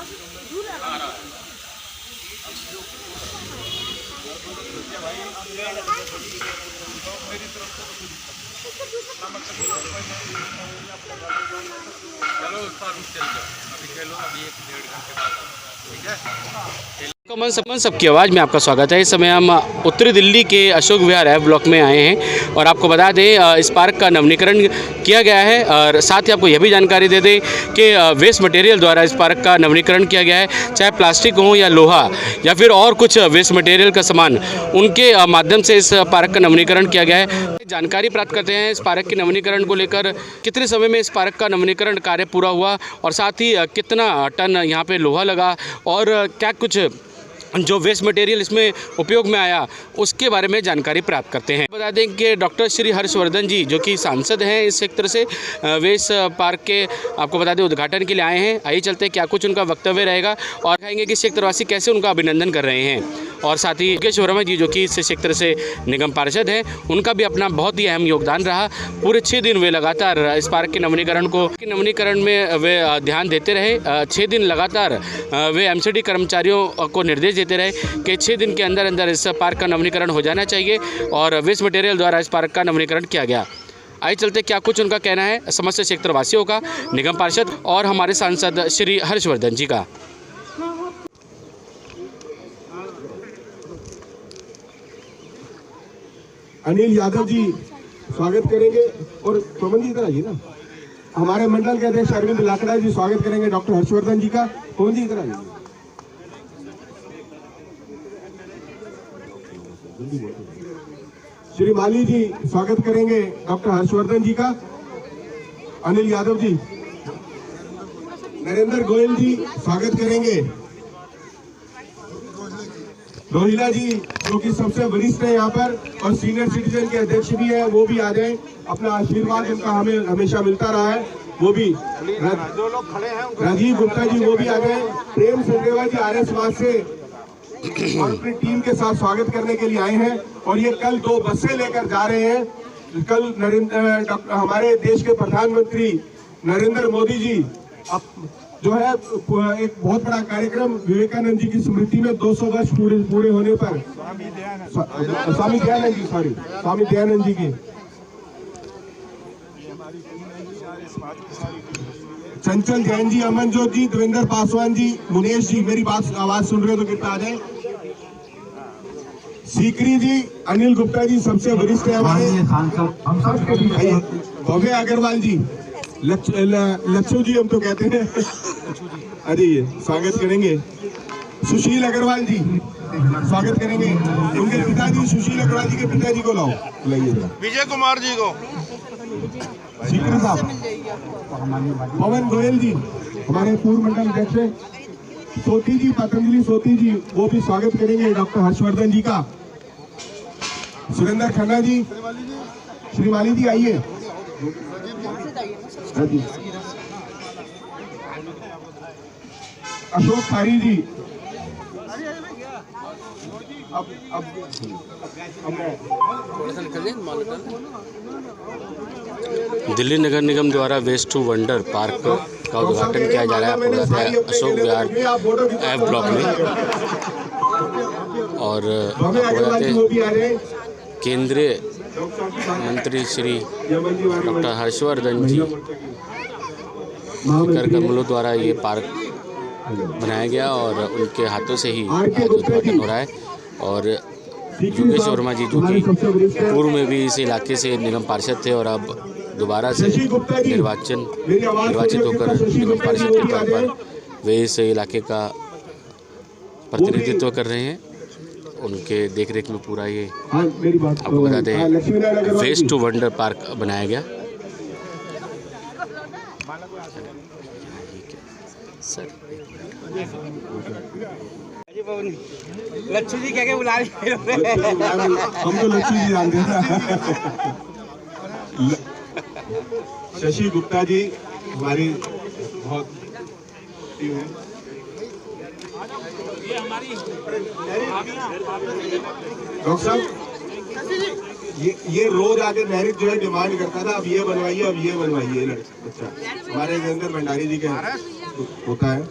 चलो अभी खेलो, अभी 1-1.5 घंटे बाद, ठीक है। कमन सबकी आवाज़ में आपका स्वागत है। इस समय हम उत्तरी दिल्ली के अशोक विहार एफ ब्लॉक में आए हैं और आपको बता दें इस पार्क का नवीनीकरण किया गया है और साथ ही आपको यह भी जानकारी दे दें कि वेस्ट मटेरियल द्वारा इस पार्क का नवीनीकरण किया गया है, चाहे प्लास्टिक हो या लोहा या फिर और कुछ वेस्ट मटेरियल का सामान, उनके माध्यम से इस पार्क का नवीनीकरण किया गया है। जानकारी प्राप्त करते हैं इस पार्क के नवीनीकरण को लेकर, कितने समय में इस पार्क का नवीनीकरण कार्य पूरा हुआ और साथ ही कितना टन यहाँ पे लोहा लगा और क्या कुछ जो वेस्ट मटेरियल इसमें उपयोग में आया उसके बारे में जानकारी प्राप्त करते हैं। बता दें कि डॉक्टर श्री हर्षवर्धन जी जो कि सांसद हैं इस क्षेत्र से, वे इस पार्क के आपको बता दें उद्घाटन के लिए आए हैं। आइए चलते हैं क्या कुछ उनका वक्तव्य रहेगा और कहेंगे कि क्षेत्रवासी कैसे उनका अभिनंदन कर रहे हैं। और साथ ही योगेश वर्मा जी जो कि इस क्षेत्र से निगम पार्षद हैं, उनका भी अपना बहुत ही अहम योगदान रहा। पूरे 6 दिन वे लगातार इस पार्क के नवीनीकरण में वे ध्यान देते रहे। 6 दिन लगातार वे एमसीडी कर्मचारियों को निर्देश देते रहे कि 6 दिन के अंदर अंदर इस पार्क का नवीनीकरण हो जाना चाहिए और वेस्ट मटेरियल द्वारा इस पार्क का नवीनीकरण किया गया। आइए चलते क्या कुछ उनका कहना है समस्त क्षेत्रवासियों का, निगम पार्षद और हमारे सांसद श्री हर्षवर्धन जी का। अनिल यादव जी स्वागत करेंगे और पवन जी इधर आइए ना। हमारे मंडल के अध्यक्ष अरविंद लाकड़ा जी स्वागत करेंगे डॉक्टर हर्षवर्धन जी का। पवन जी इधर आइए। श्री माली जी स्वागत करेंगे डॉक्टर हर्षवर्धन जी का। अनिल यादव जी, नरेंद्र गोयल जी स्वागत करेंगे। रोहिला जी जो कि सबसे वरिष्ठ है यहाँ पर और सीनियर सिटीजन के अध्यक्ष भी है, वो भी आ जाए। अपना आशीर्वाद उनका हमें हमेशा मिलता रहा है, वो भी। जो लोग खड़े हैं राजीव गुप्ता जी वो भी आ जाए। प्रेम संडेवा जी आर्य समाज से और अपनी टीम के साथ स्वागत करने के लिए आए हैं और ये कल 2 बसें लेकर जा रहे हैं। कल हमारे देश के प्रधानमंत्री नरेंद्र मोदी जी जो है एक बहुत बड़ा कार्यक्रम विवेकानंद जी की स्मृति में 200 वर्ष पूरे होने पर स्वामी दयानंद जी की चंचल जैन जी, अमनजोत जी, देवेंद्र पासवान जी, मुनेश जी, मेरी बात आवाज सुन रहे हो तो कितना आ जाए। सीकरी जी, अनिल गुप्ता जी सबसे वरिष्ठ है हमारे। भव्य अग्रवाल जी, लच्छू जी हम तो कहते हैं, अरे ये स्वागत करेंगे। सुशील अग्रवाल जी स्वागत करेंगे। उनके पिताजी सुशील अग्रवाल जी के पिताजी को लाओ, लाइए विजय कुमार जी को। सीकरी साहब, पवन गोयल जी हमारे पूर्व मंडल अध्यक्ष। सोती जी, पतंजलि सोती जी वो भी स्वागत करेंगे डॉक्टर हर्षवर्धन जी का। सुरेंद्र खन्ना जी, श्री माली जी आइए। अशोक खारी जी, दिल्ली नगर निगम द्वारा वेस्ट टू वंडर पार्क का उद्घाटन किया जा रहा है आपको बताया है अशोक विहार एफ ब्लॉक में। और केंद्रीय मंत्री श्री डॉक्टर हर्षवर्धन जी कर कमलों द्वारा ये पार्क बनाया गया और उनके हाथों से ही आज उद्घाटन हो रहा है। और योगेश वर्मा जी जो कि पूर्व में भी इस इलाके से निगम पार्षद थे और अब दोबारा से निर्वाचित होकर निगम पार्षद के तौर पर वे इस इलाके का प्रतिनिधित्व कर रहे हैं। उनके देखरेख में पूरा ये आपको बता दें वेस्ट टू वंडर पार्क बनाया गया। सर लच्छू जी क्या बुला रहे हम तो लच्छू जी जानते हैं। शशि गुप्ता जी हमारी बहुत टीम है। डॉक्टर साहब ये रोज आके डायरेक्ट जो है डिमांड करता था, अब ये बनवाइए, अब ये बनवाइए। अच्छा, हमारे नरेंद्र भंडारी जी के होता है।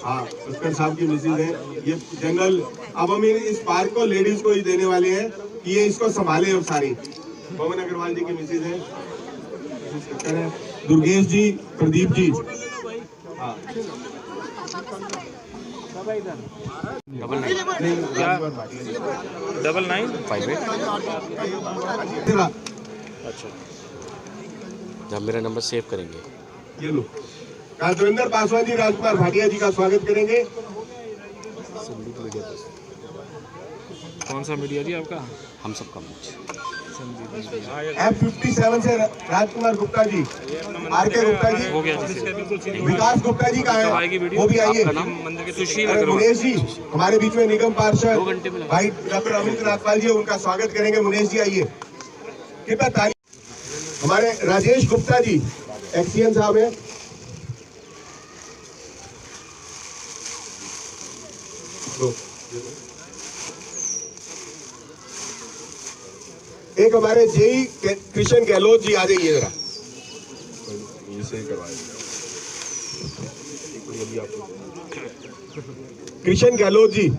हाँ, पुष्कर साहब की मिसेज है। ये जंगल अब हम इस पार्क को लेडीज को ही देने वाले हैं कि ये इसको संभाले। अब सारी पवन अग्रवाल जी की मिसेज है, दुर्गेश जी, प्रदीप जी। हाँ, डबल 9858। अच्छा, जब मेरा नंबर सेव करेंगे। ये लो, राजेंद्र पासवान जी, राजकुमार भाटिया जी का स्वागत करेंगे। कौन सा मीडिया जी आपका? हम सबका मंच। F57 से राजकुमार गुप्ता जी, RK गुप्ता जी, हो गया जी, विकास गुप्ता जी का है, वो भी आइए। सुशील अरे मुनेश जी हमारे बीच में निगम पार्षद भाई डॉक्टर अमित नागपाल जी, उनका स्वागत करेंगे। मुनेश जी आइए, कृपया ताली। हमारे राजेश गुप्ता जी एक्सीएन साहब है। एक हमारे जेई कृष्ण गहलोत जी, आ जाइए जरा। कृष्ण गहलोत जी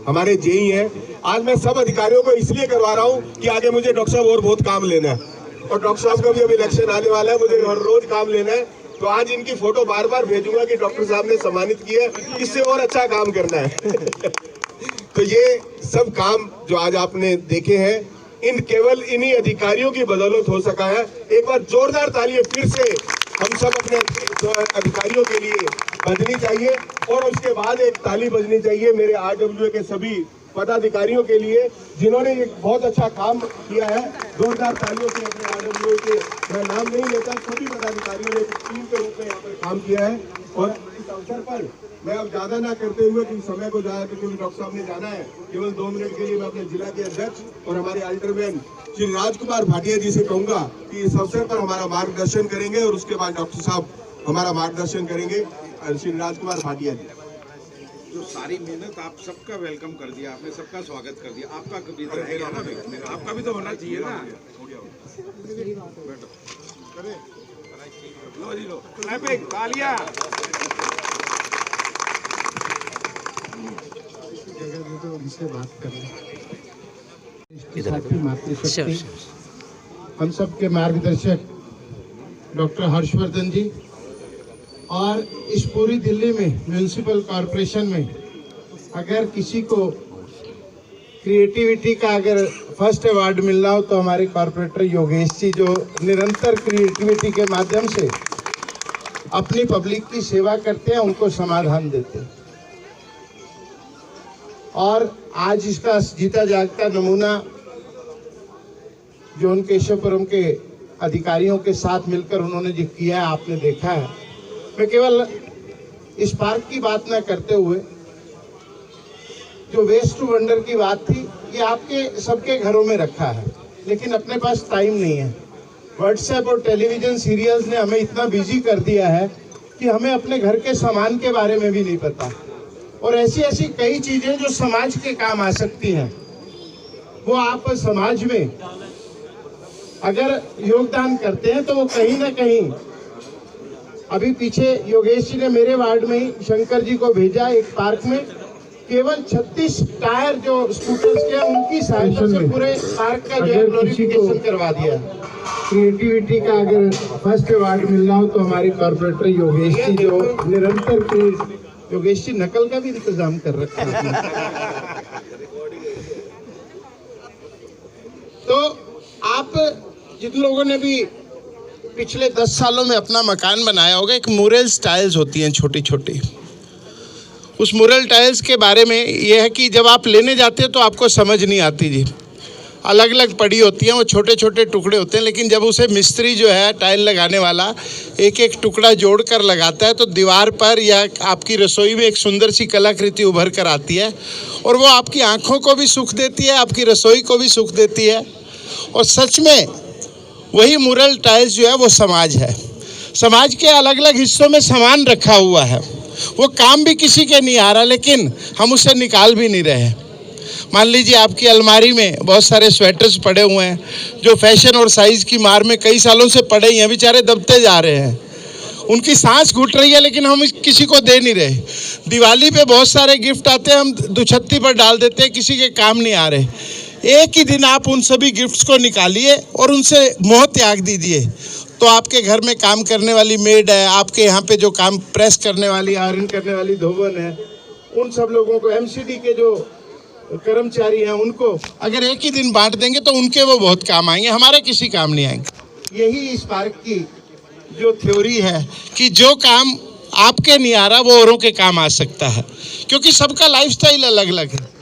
हमारे जेई हैं। आज मैं सब अधिकारियों को इसलिए करवा रहा हूं कि आगे मुझे डॉक्टर साहब और बहुत काम लेना है, और डॉक्टर साहब का भी अब इलेक्शन आने वाला है, मुझे हर रोज काम लेना है। तो आज इनकी फोटो बार बार भेजूंगा कि डॉक्टर साहब ने सम्मानित किया, इससे और अच्छा काम करना है। तो ये सब काम जो आज आपने देखे हैं, इन केवल इन्हीं अधिकारियों की बदौलत हो सका है। एक बार जोरदार तालियां फिर से हम सब अपने अधिकारियों के लिए बजनी चाहिए, और उसके बाद एक ताली बजनी चाहिए मेरे RWA के सभी पदाधिकारियों के लिए जिन्होंने एक बहुत अच्छा काम किया है। जोरदार तालियों से अपने RWA के, मैं नाम नहीं लेता, सभी पदाधिकारियों ने टीम के रूप में यहाँ पर काम किया है। और इस अवसर पर मैं अब ज्यादा ना करते हुए, क्योंकि समय को ज्यादा, क्योंकि डॉक्टर साहब ने जाना है, केवल 2 मिनट के लिए मैं अपने जिला के अध्यक्ष और हमारे अल्टरमैन श्री राजकुमार भाटिया जी से कहूंगा कि इस अवसर पर हमारा मार्गदर्शन करेंगे, और उसके बाद डॉक्टर साहब हमारा मार्गदर्शन करेंगे। श्री राजकुमार भाटिया जी, जो सारी मेहनत आप सबका वेलकम कर दिया, आपने सबका स्वागत कर दिया, आपका कभी तो रहेगा ना, आपका भी तो होना चाहिए ना। लो जी लो, तालियां। हम सबके मार्गदर्शक डॉक्टर हर्षवर्धन जी, और इस पूरी दिल्ली में म्यूनिसिपल कॉरपोरेशन में अगर किसी को क्रिएटिविटी का अगर फर्स्ट अवार्ड मिलना हो तो हमारे कॉरपोरेटर योगेश जी, जो निरंतर क्रिएटिविटी के माध्यम से अपनी पब्लिक की सेवा करते हैं, उनको समाधान देते हैं। और आज इसका जीता जागता नमूना जोन केशवपुरम के अधिकारियों के साथ मिलकर उन्होंने जो किया है, आपने देखा है। मैं केवल इस पार्क की बात ना करते हुए, जो वेस्ट टू वंडर की बात थी, ये आपके सबके घरों में रखा है, लेकिन अपने पास टाइम नहीं है। व्हाट्सएप और टेलीविजन सीरियल्स ने हमें इतना बिजी कर दिया है कि हमें अपने घर के सामान के बारे में भी नहीं पता। और ऐसी ऐसी कई चीजें जो समाज के काम आ सकती हैं, वो आप समाज में अगर योगदान करते हैं तो वो कहीं ना कहीं, अभी पीछे योगेश जी ने मेरे वार्ड में ही शंकर जी को भेजा एक पार्क में, केवल 36 टायर जो स्कूटर्स के, उनकी सहायता से पूरे पार्क का जो ग्लोरिफिकेशन करवा दिया। क्रिएटिविटी का अगर फर्स्ट अवार्ड मिलना हो तो हमारे कॉर्पोरेटर योगेश जी, जो निरंतर, योगेश जी नकल का भी इंतजाम कर रखा है। तो आप जिन लोगों ने भी पिछले 10 सालों में अपना मकान बनाया होगा, एक मुरल टाइल्स होती हैं छोटी छोटी, उस मुरल टाइल्स के बारे में ये है कि जब आप लेने जाते हैं तो आपको समझ नहीं आती जी, अलग अलग पड़ी होती हैं, वो छोटे छोटे टुकड़े होते हैं, लेकिन जब उसे मिस्त्री जो है टाइल लगाने वाला एक एक टुकड़ा जोड़कर लगाता है तो दीवार पर या आपकी रसोई में एक सुंदर सी कलाकृति उभर कर आती है, और वो आपकी आँखों को भी सुख देती है, आपकी रसोई को भी सुख देती है। और सच में वही मुरल टाइल्स जो है वो समाज है। समाज के अलग अलग हिस्सों में सामान रखा हुआ है, वो काम भी किसी के नहीं आ रहा, लेकिन हम उसे निकाल भी नहीं रहे। मान लीजिए आपकी अलमारी में बहुत सारे स्वेटर्स पड़े हुए हैं जो फैशन और साइज़ की मार में कई सालों से पड़े ही हैं, बेचारे दबते जा रहे हैं। उनकी सांस घुट रही है, लेकिन हम किसी को दे नहीं रहे। दिवाली पे बहुत सारे गिफ्ट आते हैं, हम दुछत्ती पर डाल देते हैं, किसी के काम नहीं आ रहे। एक ही दिन आप उन सभी गिफ्ट्स को निकालिए और उनसे मोह त्याग दीजिए, तो आपके घर में काम करने वाली मेड है, आपके यहाँ पे जो काम प्रेस करने वाली, आयरन करने वाली धोबन है, उन सब लोगों को, एमसीडी के जो कर्मचारी हैं, उनको अगर एक ही दिन बांट देंगे तो उनके वो बहुत काम आएंगे, हमारे किसी काम नहीं आएंगे। यही इस पार्क की जो थ्योरी है कि जो काम आपके नहीं आ रहा वो औरों के काम आ सकता है, क्योंकि सबका लाइफस्टाइल अलग अलग है,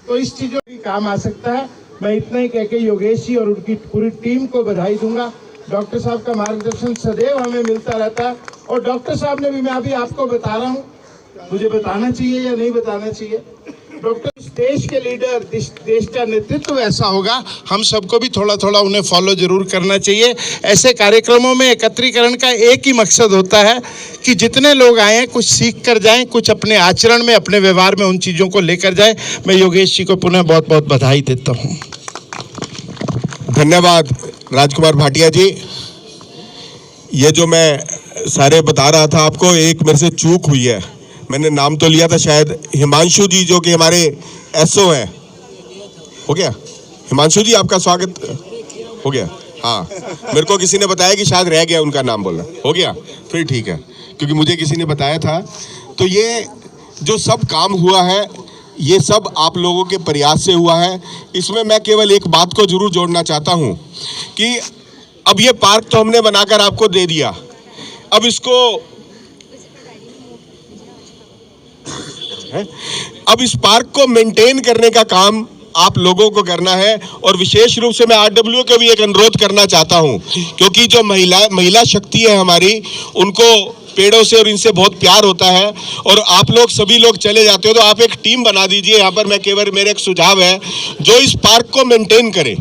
तो इस चीज़ों की काम आ सकता है। मैं इतना ही कह के योगेश जी और उनकी पूरी टीम को बधाई दूंगा। डॉक्टर साहब का मार्गदर्शन सदैव हमें मिलता रहता है, और डॉक्टर साहब ने भी, मैं अभी आपको बता रहा हूँ, मुझे बताना चाहिए या नहीं बताना चाहिए, डॉक्टर इस देश के लीडर, देश का नेतृत्व ऐसा होगा, हम सबको भी थोड़ा थोड़ा उन्हें फॉलो जरूर करना चाहिए। ऐसे कार्यक्रमों में एकत्रीकरण का एक ही मकसद होता है कि जितने लोग आए हैं कुछ सीख कर जाएं, कुछ अपने आचरण में, अपने व्यवहार में उन चीज़ों को लेकर जाएं। मैं योगेश जी को पुनः बहुत बहुत बधाई देता हूँ। धन्यवाद राजकुमार भाटिया जी। ये जो मैं सारे बता रहा था आपको, एक मेरे से चूक हुई है, मैंने नाम तो लिया था शायद हिमांशु जी, जो कि हमारे एसओ हैं। हो गया हिमांशु जी, आपका स्वागत हो गया। हाँ, मेरे को किसी ने बताया कि शायद रह गया उनका नाम बोलना। हो गया, फिर ठीक है, क्योंकि मुझे किसी ने बताया था। तो ये जो सब काम हुआ है, ये सब आप लोगों के प्रयास से हुआ है। इसमें मैं केवल एक बात को जरूर जोड़ना चाहता हूँ कि अब ये पार्क तो हमने बनाकर आपको दे दिया, अब इसको अब इस पार्क को मेंटेन करने का काम आप लोगों को करना है। और विशेष रूप से मैं आरडब्ल्यू को भी एक अनुरोध करना चाहता हूं, क्योंकि जो महिला शक्ति है हमारी, उनको पेड़ों से और इनसे बहुत प्यार होता है, और आप लोग सभी लोग चले जाते हो, तो आप एक टीम बना दीजिए। यहाँ पर मैं केवल, मेरा एक सुझाव है, जो इस पार्क को मेंटेन करे,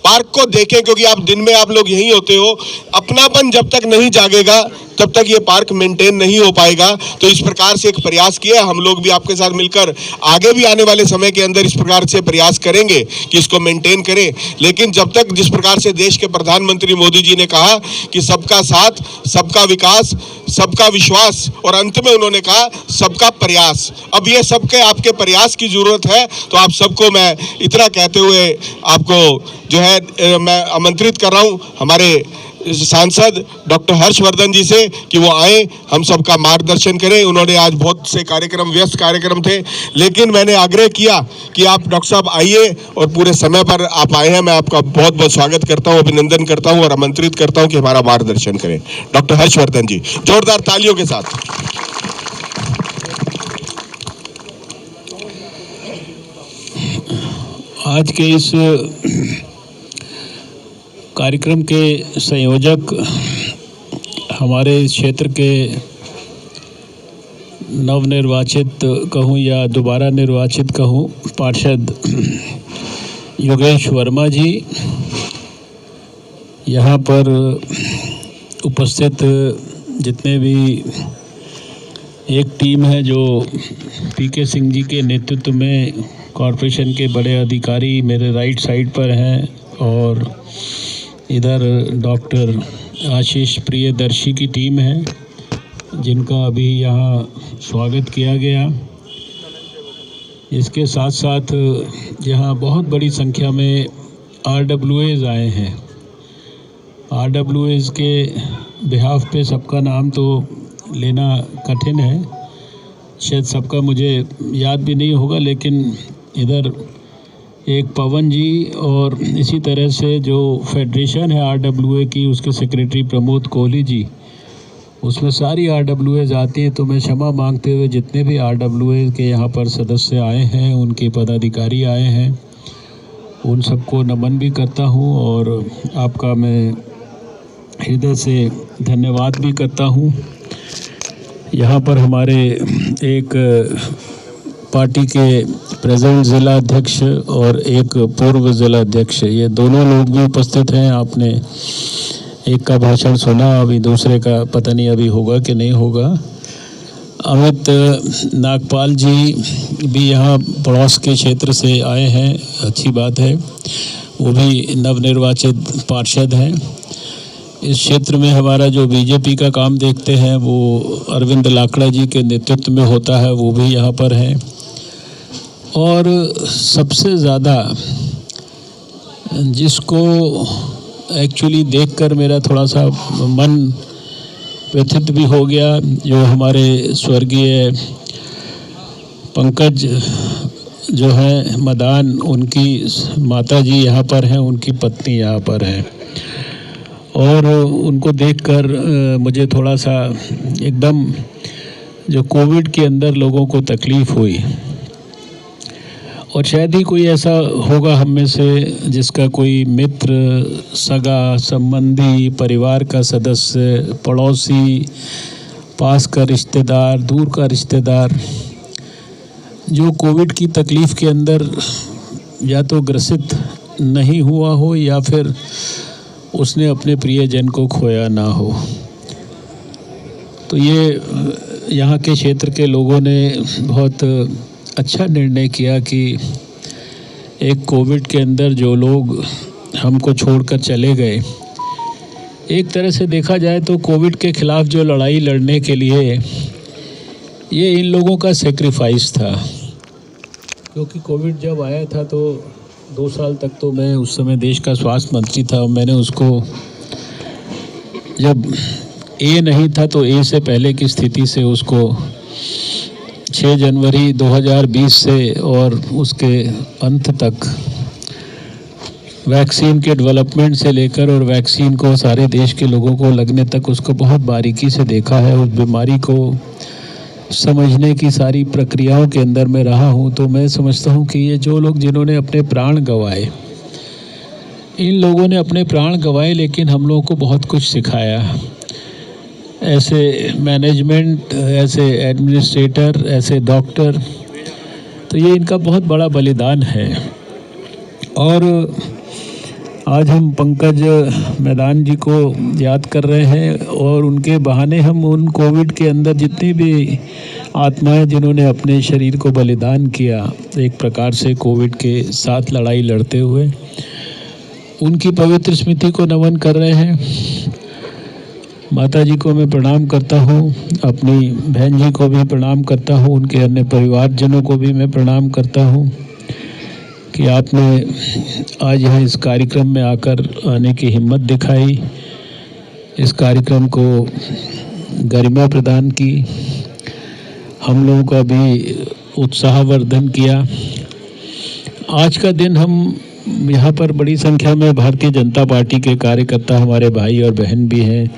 पार्क को देखें, क्योंकि आप दिन में आप लोग यहीं होते हो। अपनापन जब तक नहीं जागेगा तब तक ये पार्क मेंटेन नहीं हो पाएगा। तो इस प्रकार से एक प्रयास किया, हम लोग भी आपके साथ मिलकर आगे भी आने वाले समय के अंदर इस प्रकार से प्रयास करेंगे कि इसको मेंटेन करें। लेकिन जब तक, जिस प्रकार से देश के प्रधानमंत्री मोदी जी ने कहा कि सबका साथ, सबका विकास, सबका विश्वास, और अंत में उन्होंने कहा सबका प्रयास, अब ये सबके आपके प्रयास की जरूरत है। तो आप सबको मैं इतना कहते हुए आपको जो है मैं आमंत्रित कर रहा हूँ हमारे सांसद डॉक्टर हर्षवर्धन जी से कि वो आए, हम सबका मार्गदर्शन करें। उन्होंने आज बहुत से कार्यक्रम, व्यस्त कार्यक्रम थे, लेकिन मैंने आग्रह किया कि आप डॉक्टर साहब आइए, और पूरे समय पर आप आए हैं। मैं आपका बहुत बहुत स्वागत करता हूं, अभिनंदन करता हूं और आमंत्रित करता हूं कि हमारा मार्गदर्शन करें। डॉक्टर हर्षवर्धन जी, जोरदार तालियों के साथ। आज के इस कार्यक्रम के संयोजक हमारे क्षेत्र के नवनिर्वाचित कहूँ या दोबारा निर्वाचित कहूँ पार्षद योगेश वर्मा जी, यहाँ पर उपस्थित जितने भी एक टीम है जो पीके सिंह जी के नेतृत्व में कॉरपोरेशन के बड़े अधिकारी मेरे राइट साइड पर हैं, और इधर डॉक्टर आशीष प्रियदर्शी की टीम है जिनका अभी यहाँ स्वागत किया गया। इसके साथ साथ यहाँ बहुत बड़ी संख्या में RWAs आए हैं। RWAs के बिहाफ पे सबका नाम तो लेना कठिन है, शायद सबका मुझे याद भी नहीं होगा, लेकिन इधर एक पवन जी और इसी तरह से जो फेडरेशन है RWA की, उसके सेक्रेटरी प्रमोद कोहली जी, उसमें सारी RWAs आती हैं। तो मैं क्षमा मांगते हुए जितने भी RWA के यहाँ पर सदस्य आए हैं, उनके पदाधिकारी आए हैं, उन सबको नमन भी करता हूँ और आपका मैं हृदय से धन्यवाद भी करता हूँ। यहाँ पर हमारे एक पार्टी के प्रेजेंट ज़िला अध्यक्ष और एक पूर्व ज़िला अध्यक्ष, ये दोनों लोग भी उपस्थित हैं। आपने एक का भाषण सुना, अभी दूसरे का पता नहीं अभी होगा कि नहीं होगा। अमित नागपाल जी भी यहाँ पड़ोस के क्षेत्र से आए हैं, अच्छी बात है, वो भी नवनिर्वाचित पार्षद हैं। इस क्षेत्र में हमारा जो बीजेपी का काम देखते हैं वो अरविंद लाकड़ा जी के नेतृत्व में होता है, वो भी यहाँ पर हैं। और सबसे ज़्यादा जिसको एक्चुअली देखकर मेरा थोड़ा सा मन व्यथित भी हो गया, जो हमारे स्वर्गीय पंकज जो है मदान, उनकी माता जी यहाँ पर हैं, उनकी पत्नी यहाँ पर हैं। और उनको देखकर मुझे थोड़ा सा एकदम जो कोविड के अंदर लोगों को तकलीफ़ हुई, और शायद ही कोई ऐसा होगा हम में से जिसका कोई मित्र, सगा संबंधी, परिवार का सदस्य, पड़ोसी, पास का रिश्तेदार, दूर का रिश्तेदार जो कोविड की तकलीफ़ के अंदर या तो ग्रसित नहीं हुआ हो या फिर उसने अपने प्रियजन को खोया ना हो। तो ये यहाँ के क्षेत्र के लोगों ने बहुत अच्छा निर्णय किया कि एक कोविड के अंदर जो लोग हमको छोड़कर चले गए, एक तरह से देखा जाए तो कोविड के ख़िलाफ़ जो लड़ाई लड़ने के लिए ये इन लोगों का सेक्रीफाइस था। क्योंकि कोविड जब आया था तो 2 साल तक तो मैं उस समय देश का स्वास्थ्य मंत्री था। मैंने उसको, जब ए नहीं था तो ए से पहले की स्थिति से उसको 6 जनवरी 2020 से और उसके अंत तक वैक्सीन के डेवलपमेंट से लेकर और वैक्सीन को सारे देश के लोगों को लगने तक उसको बहुत बारीकी से देखा है। उस बीमारी को समझने की सारी प्रक्रियाओं के अंदर मैं रहा हूँ। तो मैं समझता हूँ कि ये जो लोग जिन्होंने अपने प्राण गंवाए, इन लोगों ने अपने प्राण गंवाए लेकिन हम लोगों को बहुत कुछ सिखाया। ऐसे मैनेजमेंट, ऐसे एडमिनिस्ट्रेटर, ऐसे डॉक्टर, तो ये इनका बहुत बड़ा बलिदान है। और आज हम पंकज मैदान जी को याद कर रहे हैं और उनके बहाने हम उन कोविड के अंदर जितनी भी आत्माएं जिन्होंने अपने शरीर को बलिदान किया एक प्रकार से कोविड के साथ लड़ाई लड़ते हुए, उनकी पवित्र स्मृति को नमन कर रहे हैं। माता जी को मैं प्रणाम करता हूँ, अपनी बहन जी को भी प्रणाम करता हूँ, उनके अन्य परिवारजनों को भी मैं प्रणाम करता हूँ कि आपने आज यहाँ इस कार्यक्रम में आकर आने की हिम्मत दिखाई, इस कार्यक्रम को गरिमा प्रदान की, हम लोगों का भी उत्साहवर्धन किया। आज का दिन हम यहाँ पर बड़ी संख्या में भारतीय जनता पार्टी के कार्यकर्ता, हमारे भाई और बहन भी हैं,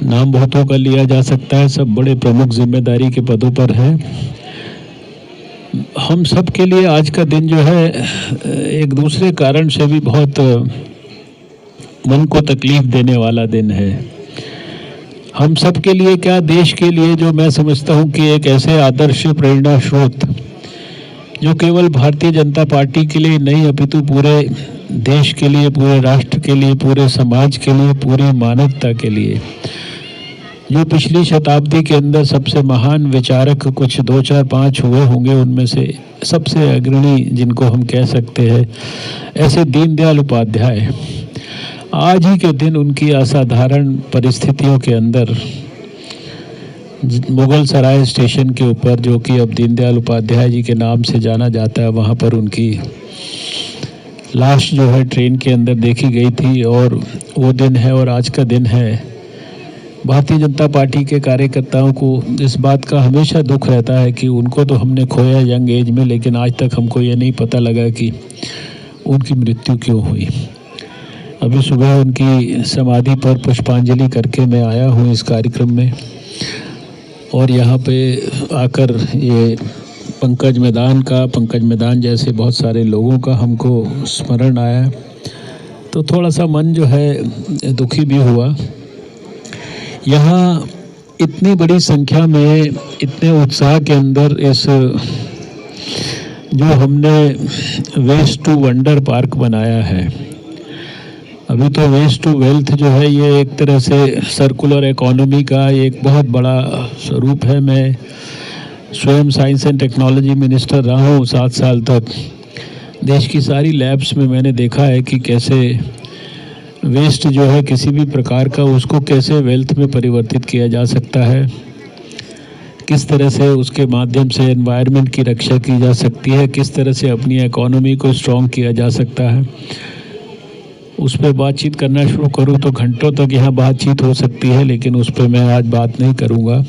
नाम बहुतों का लिया जा सकता है, सब बड़े प्रमुख जिम्मेदारी के पदों पर हैं। हम सब के लिए आज का दिन जो है एक दूसरे कारण से भी बहुत मन को तकलीफ देने वाला दिन है। हम सब के लिए क्या, देश के लिए, जो मैं समझता हूँ कि एक ऐसे आदर्श प्रेरणा स्रोत जो केवल भारतीय जनता पार्टी के लिए नहीं अपितु पूरे देश के लिए, पूरे राष्ट्र के लिए, पूरे समाज के लिए, पूरी मानवता के लिए, जो पिछली शताब्दी के अंदर सबसे महान विचारक कुछ 2, 4, 5 हुए होंगे, उनमें से सबसे अग्रणी जिनको हम कह सकते हैं ऐसे दीनदयाल उपाध्याय, आज ही के दिन उनकी असाधारण परिस्थितियों के अंदर मुगल सराय स्टेशन के ऊपर, जो कि अब दीनदयाल उपाध्याय जी के नाम से जाना जाता है, वहाँ पर उनकी लाश जो है ट्रेन के अंदर देखी गई थी। और वो दिन है और आज का दिन है। भारतीय जनता पार्टी के कार्यकर्ताओं को इस बात का हमेशा दुख रहता है कि उनको तो हमने खोया यंग एज में, लेकिन आज तक हमको ये नहीं पता लगा कि उनकी मृत्यु क्यों हुई। अभी सुबह उनकी समाधि पर पुष्पांजलि करके मैं आया हूँ इस कार्यक्रम में, और यहाँ पे आकर ये पंकज मैदान जैसे बहुत सारे लोगों का हमको स्मरण आया, तो थोड़ा सा मन जो है दुखी भी हुआ। यहाँ इतनी बड़ी संख्या में, इतने उत्साह के अंदर इस जो हमने वेस्ट टू वंडर पार्क बनाया है, अभी तो वेस्ट टू वेल्थ जो है ये एक तरह से सर्कुलर इकोनॉमी का एक बहुत बड़ा स्वरूप है। मैं स्वयं साइंस एंड टेक्नोलॉजी मिनिस्टर रहा हूँ 7 साल तक। देश की सारी लैब्स में मैंने देखा है कि कैसे वेस्ट जो है किसी भी प्रकार का, उसको कैसे वेल्थ में परिवर्तित किया जा सकता है, किस तरह से उसके माध्यम से एनवायरनमेंट की रक्षा की जा सकती है, किस तरह से अपनी इकोनॉमी को स्ट्रॉन्ग किया जा सकता है, उस पर बातचीत करना शुरू करूँ तो घंटों तक यहाँ बातचीत हो सकती है, लेकिन उस पर मैं आज बात नहीं करूँगा।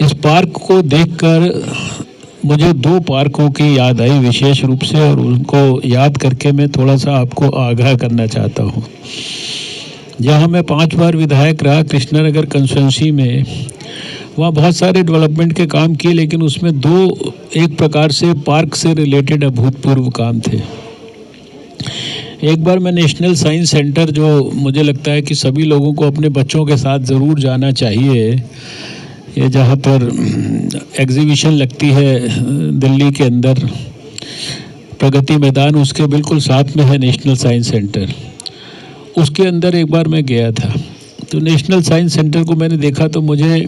इस पार्क को देखकर मुझे 2 पार्कों की याद आई विशेष रूप से, और उनको याद करके मैं थोड़ा सा आपको आगाह करना चाहता हूँ। जहाँ मैं 5 बार विधायक रहा कृष्णानगर कंस्टिट्यूंसी में, वहाँ बहुत सारे डेवलपमेंट के काम किए, लेकिन उसमें 2 एक प्रकार से पार्क से रिलेटेड अभूतपूर्व काम थे। एक बार मैं नेशनल साइंस सेंटर, जो मुझे लगता है कि सभी लोगों को अपने बच्चों के साथ ज़रूर जाना चाहिए, ये जहाँ पर एग्जीबिशन लगती है दिल्ली के अंदर प्रगति मैदान, उसके बिल्कुल साथ में है नेशनल साइंस सेंटर। उसके अंदर एक बार मैं गया था, तो नेशनल साइंस सेंटर को मैंने देखा तो मुझे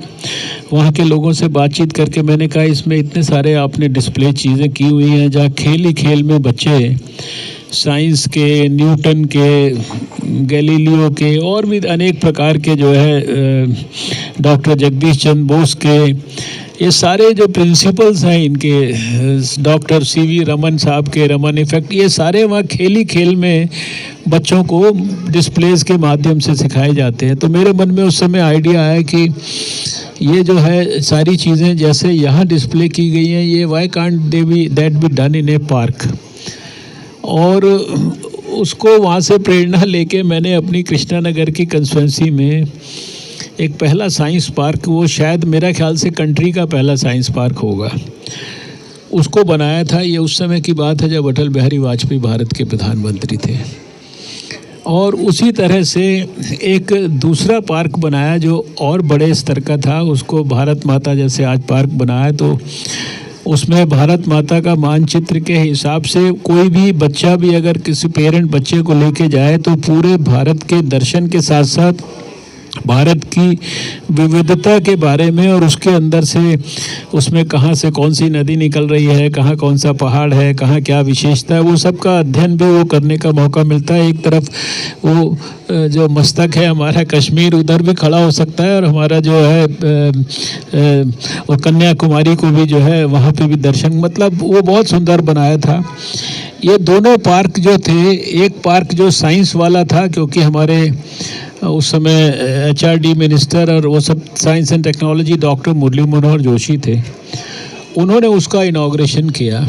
वहाँ के लोगों से बातचीत करके मैंने कहा, इसमें इतने सारे आपने डिस्प्ले चीज़ें की हुई हैं जहाँ खेल ही खेल में बच्चे साइंस के, न्यूटन के, गैलीलियो के और भी अनेक प्रकार के जो है डॉक्टर जगदीश चंद्र बोस के, ये सारे जो प्रिंसिपल्स हैं इनके, डॉक्टर सीवी रमन साहब के रमन इफेक्ट, ये सारे वहाँ खेल ही खेल में बच्चों को डिस्प्लेज के माध्यम से सिखाए जाते हैं। तो मेरे मन में उस समय आइडिया आया कि ये जो है सारी चीज़ें जैसे यहाँ डिस्प्ले की गई हैं, ये why can't they B that be done in A park. और उसको वहाँ से प्रेरणा लेके मैंने अपनी कृष्णानगर की कंस्टिट्यूंसी में एक पहला साइंस पार्क, वो शायद मेरा ख्याल से कंट्री का पहला साइंस पार्क होगा, उसको बनाया था। ये उस समय की बात है जब अटल बिहारी वाजपेयी भारत के प्रधानमंत्री थे। और उसी तरह से एक दूसरा पार्क बनाया जो और बड़े स्तर का था, उसको भारत माता जैसे आज पार्क बनाया, तो उसमें भारत माता का मानचित्र के हिसाब से कोई भी बच्चा भी अगर किसी पेरेंट बच्चे को लेके जाए तो पूरे भारत के दर्शन के साथ साथ भारत की विविधता के बारे में, और उसके अंदर से उसमें कहाँ से कौन सी नदी निकल रही है, कहाँ कौन सा पहाड़ है, कहाँ क्या विशेषता है, वो सब का अध्ययन भी वो करने का मौका मिलता है। एक तरफ वो जो मस्तक है हमारा कश्मीर, उधर भी खड़ा हो सकता है, और हमारा जो है और कन्याकुमारी को भी जो है वहाँ पे भी दर्शन, मतलब वो बहुत सुंदर बनाया था। ये दोनों पार्क जो थे, एक पार्क जो साइंस वाला था, क्योंकि हमारे उस समय HRD मिनिस्टर और वो सब science and technology doctor Murli Manohar Joshi थे, उन्होंने उसका इनॉग्रेशन किया।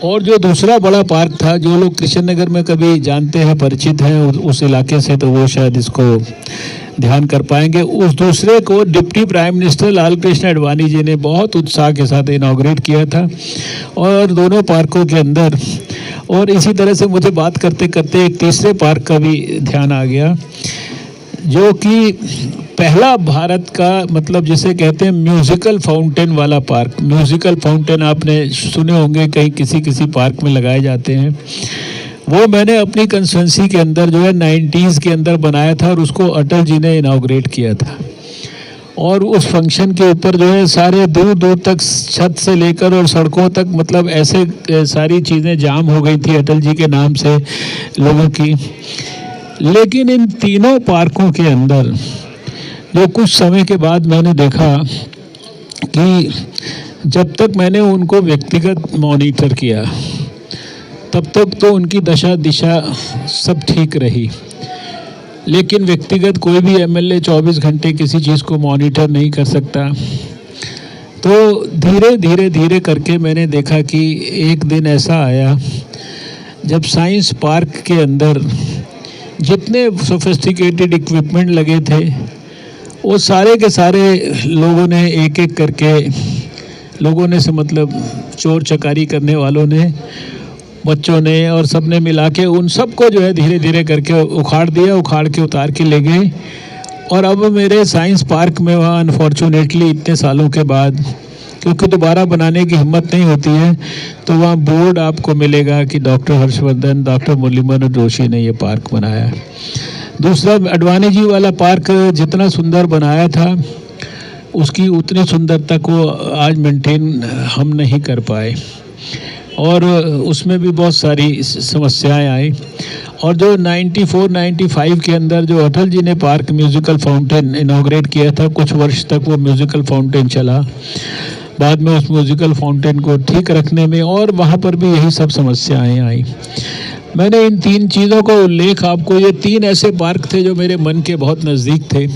और जो दूसरा बड़ा पार्क था, जो लोग कृष्णनगर में कभी जानते हैं, परिचित हैं उस इलाके से, तो वो शायद इसको ध्यान कर पाएंगे, उस दूसरे को deputy prime minister Lal Krishna Advani ji ने बहुत उत्साह के साथ इनॉग्रेट किया था। और दोनों पार्कों के अंदर, और इसी तरह से मुझे बात करते करते एक तीसरे पार्क का भी ध्यान आ गया, जो कि पहला भारत का, मतलब जिसे कहते हैं म्यूजिकल फाउंटेन वाला पार्क। म्यूजिकल फाउंटेन आपने सुने होंगे, कहीं किसी किसी पार्क में लगाए जाते हैं। वो मैंने अपनी कंस्टिट्यूंसी के अंदर जो है 90s के अंदर बनाया था, और उसको अटल जी ने इनॉग्रेट किया था। और उस फंक्शन के ऊपर जो है सारे दूर दूर तक, छत से लेकर और सड़कों तक, मतलब ऐसे सारी चीज़ें जाम हो गई थी अटल जी के नाम से लोगों की। लेकिन इन तीनों पार्कों के अंदर जो कुछ समय के बाद मैंने देखा कि जब तक मैंने उनको व्यक्तिगत मॉनिटर किया, तब तक तो उनकी दशा दिशा सब ठीक रही, लेकिन व्यक्तिगत कोई भी MLA 24 घंटे किसी चीज़ को मॉनिटर नहीं कर सकता। तो धीरे धीरे धीरे करके मैंने देखा कि एक दिन ऐसा आया जब साइंस पार्क के अंदर जितने सोफिस्टिकेटेड इक्विपमेंट लगे थे, वो सारे के सारे लोगों ने एक एक करके, लोगों ने से मतलब चोर चकारी करने वालों ने, बच्चों ने और सब ने मिला के उन सबको जो है धीरे धीरे करके उखाड़ दिया, उखाड़ के उतार के ले गए। और अब मेरे साइंस पार्क में वहाँ अनफॉर्चुनेटली इतने सालों के बाद, क्योंकि दोबारा बनाने की हिम्मत नहीं होती है, तो वहाँ बोर्ड आपको मिलेगा कि डॉक्टर हर्षवर्धन, डॉक्टर मुरली मनोहर जोशी ने ये पार्क बनाया। दूसरा आडवाणी जी वाला पार्क जितना सुंदर बनाया था, उसकी उतनी सुंदरता को आज मेंटेन हम नहीं कर पाए। और उसमें भी बहुत सारी समस्याएं आई। और जो 94-95 के अंदर जो अटल जी ने पार्क म्यूज़िकल फाउंटेन इनॉग्रेट किया था, कुछ वर्ष तक वो म्यूज़िकल फाउंटेन चला। बाद में उस म्यूज़िकल फाउंटेन को ठीक रखने में और वहाँ पर भी यही सब समस्याएं आई। मैंने इन 3 चीज़ों का उल्लेख आपको, ये 3 ऐसे पार्क थे जो मेरे मन के बहुत नज़दीक थे।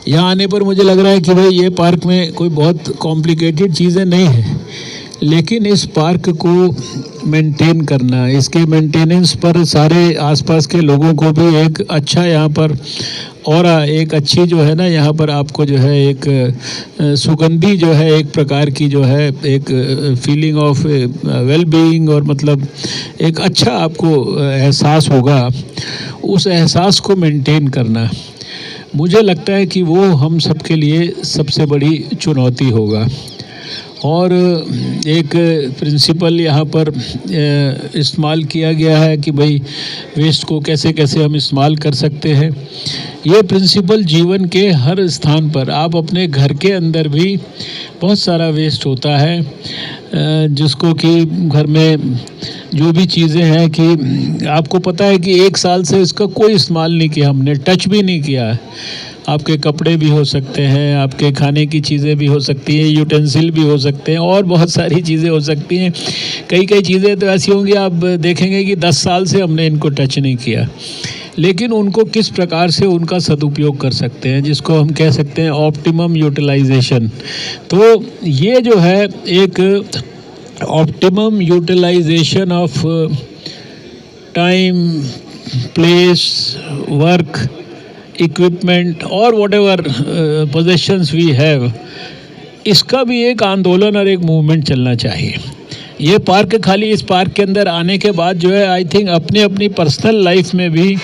यहाँ आने पर मुझे लग रहा है कि भाई ये पार्क में कोई बहुत कॉम्प्लिकेटेड चीज़ें नहीं हैं, लेकिन इस पार्क को मेंटेन करना, इसके मेंटेनेंस पर सारे आसपास के लोगों को भी एक अच्छा यहाँ पर और एक अच्छी जो है ना, यहाँ पर आपको जो है एक सुगंधी जो है एक प्रकार की जो है एक फीलिंग ऑफ वेल बीइंग, और मतलब एक अच्छा आपको एहसास होगा। उस एहसास को मेंटेन करना मुझे लगता है कि वो हम सब के लिए सबसे बड़ी चुनौती होगा। और एक प्रिंसिपल यहाँ पर इस्तेमाल किया गया है कि भाई वेस्ट को कैसे कैसे हम इस्तेमाल कर सकते हैं। ये प्रिंसिपल जीवन के हर स्थान पर, आप अपने घर के अंदर भी बहुत सारा वेस्ट होता है, जिसको कि घर में जो भी चीज़ें हैं कि आपको पता है कि 1 साल से इसका कोई इस्तेमाल नहीं किया, हमने टच भी नहीं किया है। आपके कपड़े भी हो सकते हैं, आपके खाने की चीज़ें भी हो सकती हैं, यूटेंसिल भी हो सकते हैं, और बहुत सारी चीज़ें हो सकती हैं। कई चीज़ें तो ऐसी होंगी आप देखेंगे कि 10 साल से हमने इनको टच नहीं किया, लेकिन उनको किस प्रकार से उनका सदुपयोग कर सकते हैं, जिसको हम कह सकते हैं ऑप्टिमम यूटिलाइजेशन। तो ये जो है एक optimum utilization of time, place, work, equipment और व्हाटएवर पोजेशंस वी हैव, इसका भी एक आंदोलन और एक मूवमेंट चलना चाहिए। ये पार्क, खाली इस पार्क के अंदर आने के बाद जो है, आई थिंक अपनी पर्सनल लाइफ में भी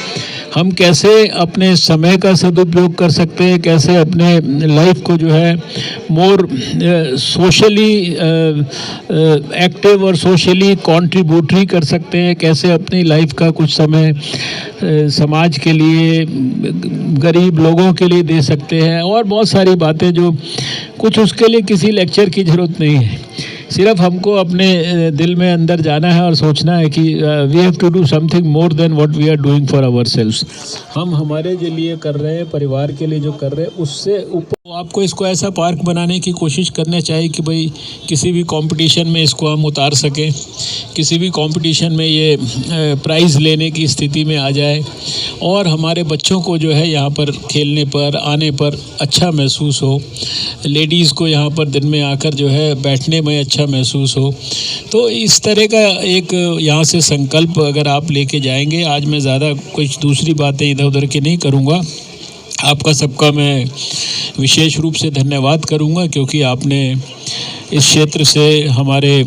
हम कैसे अपने समय का सदुपयोग कर सकते हैं, कैसे अपने लाइफ को जो है मोर सोशली एक्टिव और सोशली कंट्रीब्यूटरी कर सकते हैं, कैसे अपनी लाइफ का कुछ समय समाज के लिए, गरीब लोगों के लिए दे सकते हैं, और बहुत सारी बातें जो कुछ उसके लिए किसी लेक्चर की ज़रूरत नहीं है। सिर्फ हमको अपने दिल में अंदर जाना है और सोचना है कि we have to do something more than what we are doing for ourselves. हम हमारे जो लिए कर रहे हैं, परिवार के लिए जो कर रहे हैं, उससे ऊपर आपको इसको ऐसा पार्क बनाने की कोशिश करना चाहिए कि भाई किसी भी कंपटीशन में इसको हम उतार सकें, किसी भी कंपटीशन में ये प्राइज़ लेने की स्थिति में आ जाए, और हमारे बच्चों को जो है यहाँ पर खेलने पर, आने पर अच्छा महसूस हो, लेडीज़ को यहाँ पर दिन में आकर जो है बैठने में अच्छा महसूस हो। तो इस तरह का एक यहाँ से संकल्प अगर आप लेके जाएंगे, आज मैं ज़्यादा कुछ दूसरी बातें इधर उधर की नहीं करूँगा। आपका सबका मैं विशेष रूप से धन्यवाद करूँगा, क्योंकि आपने इस क्षेत्र से हमारे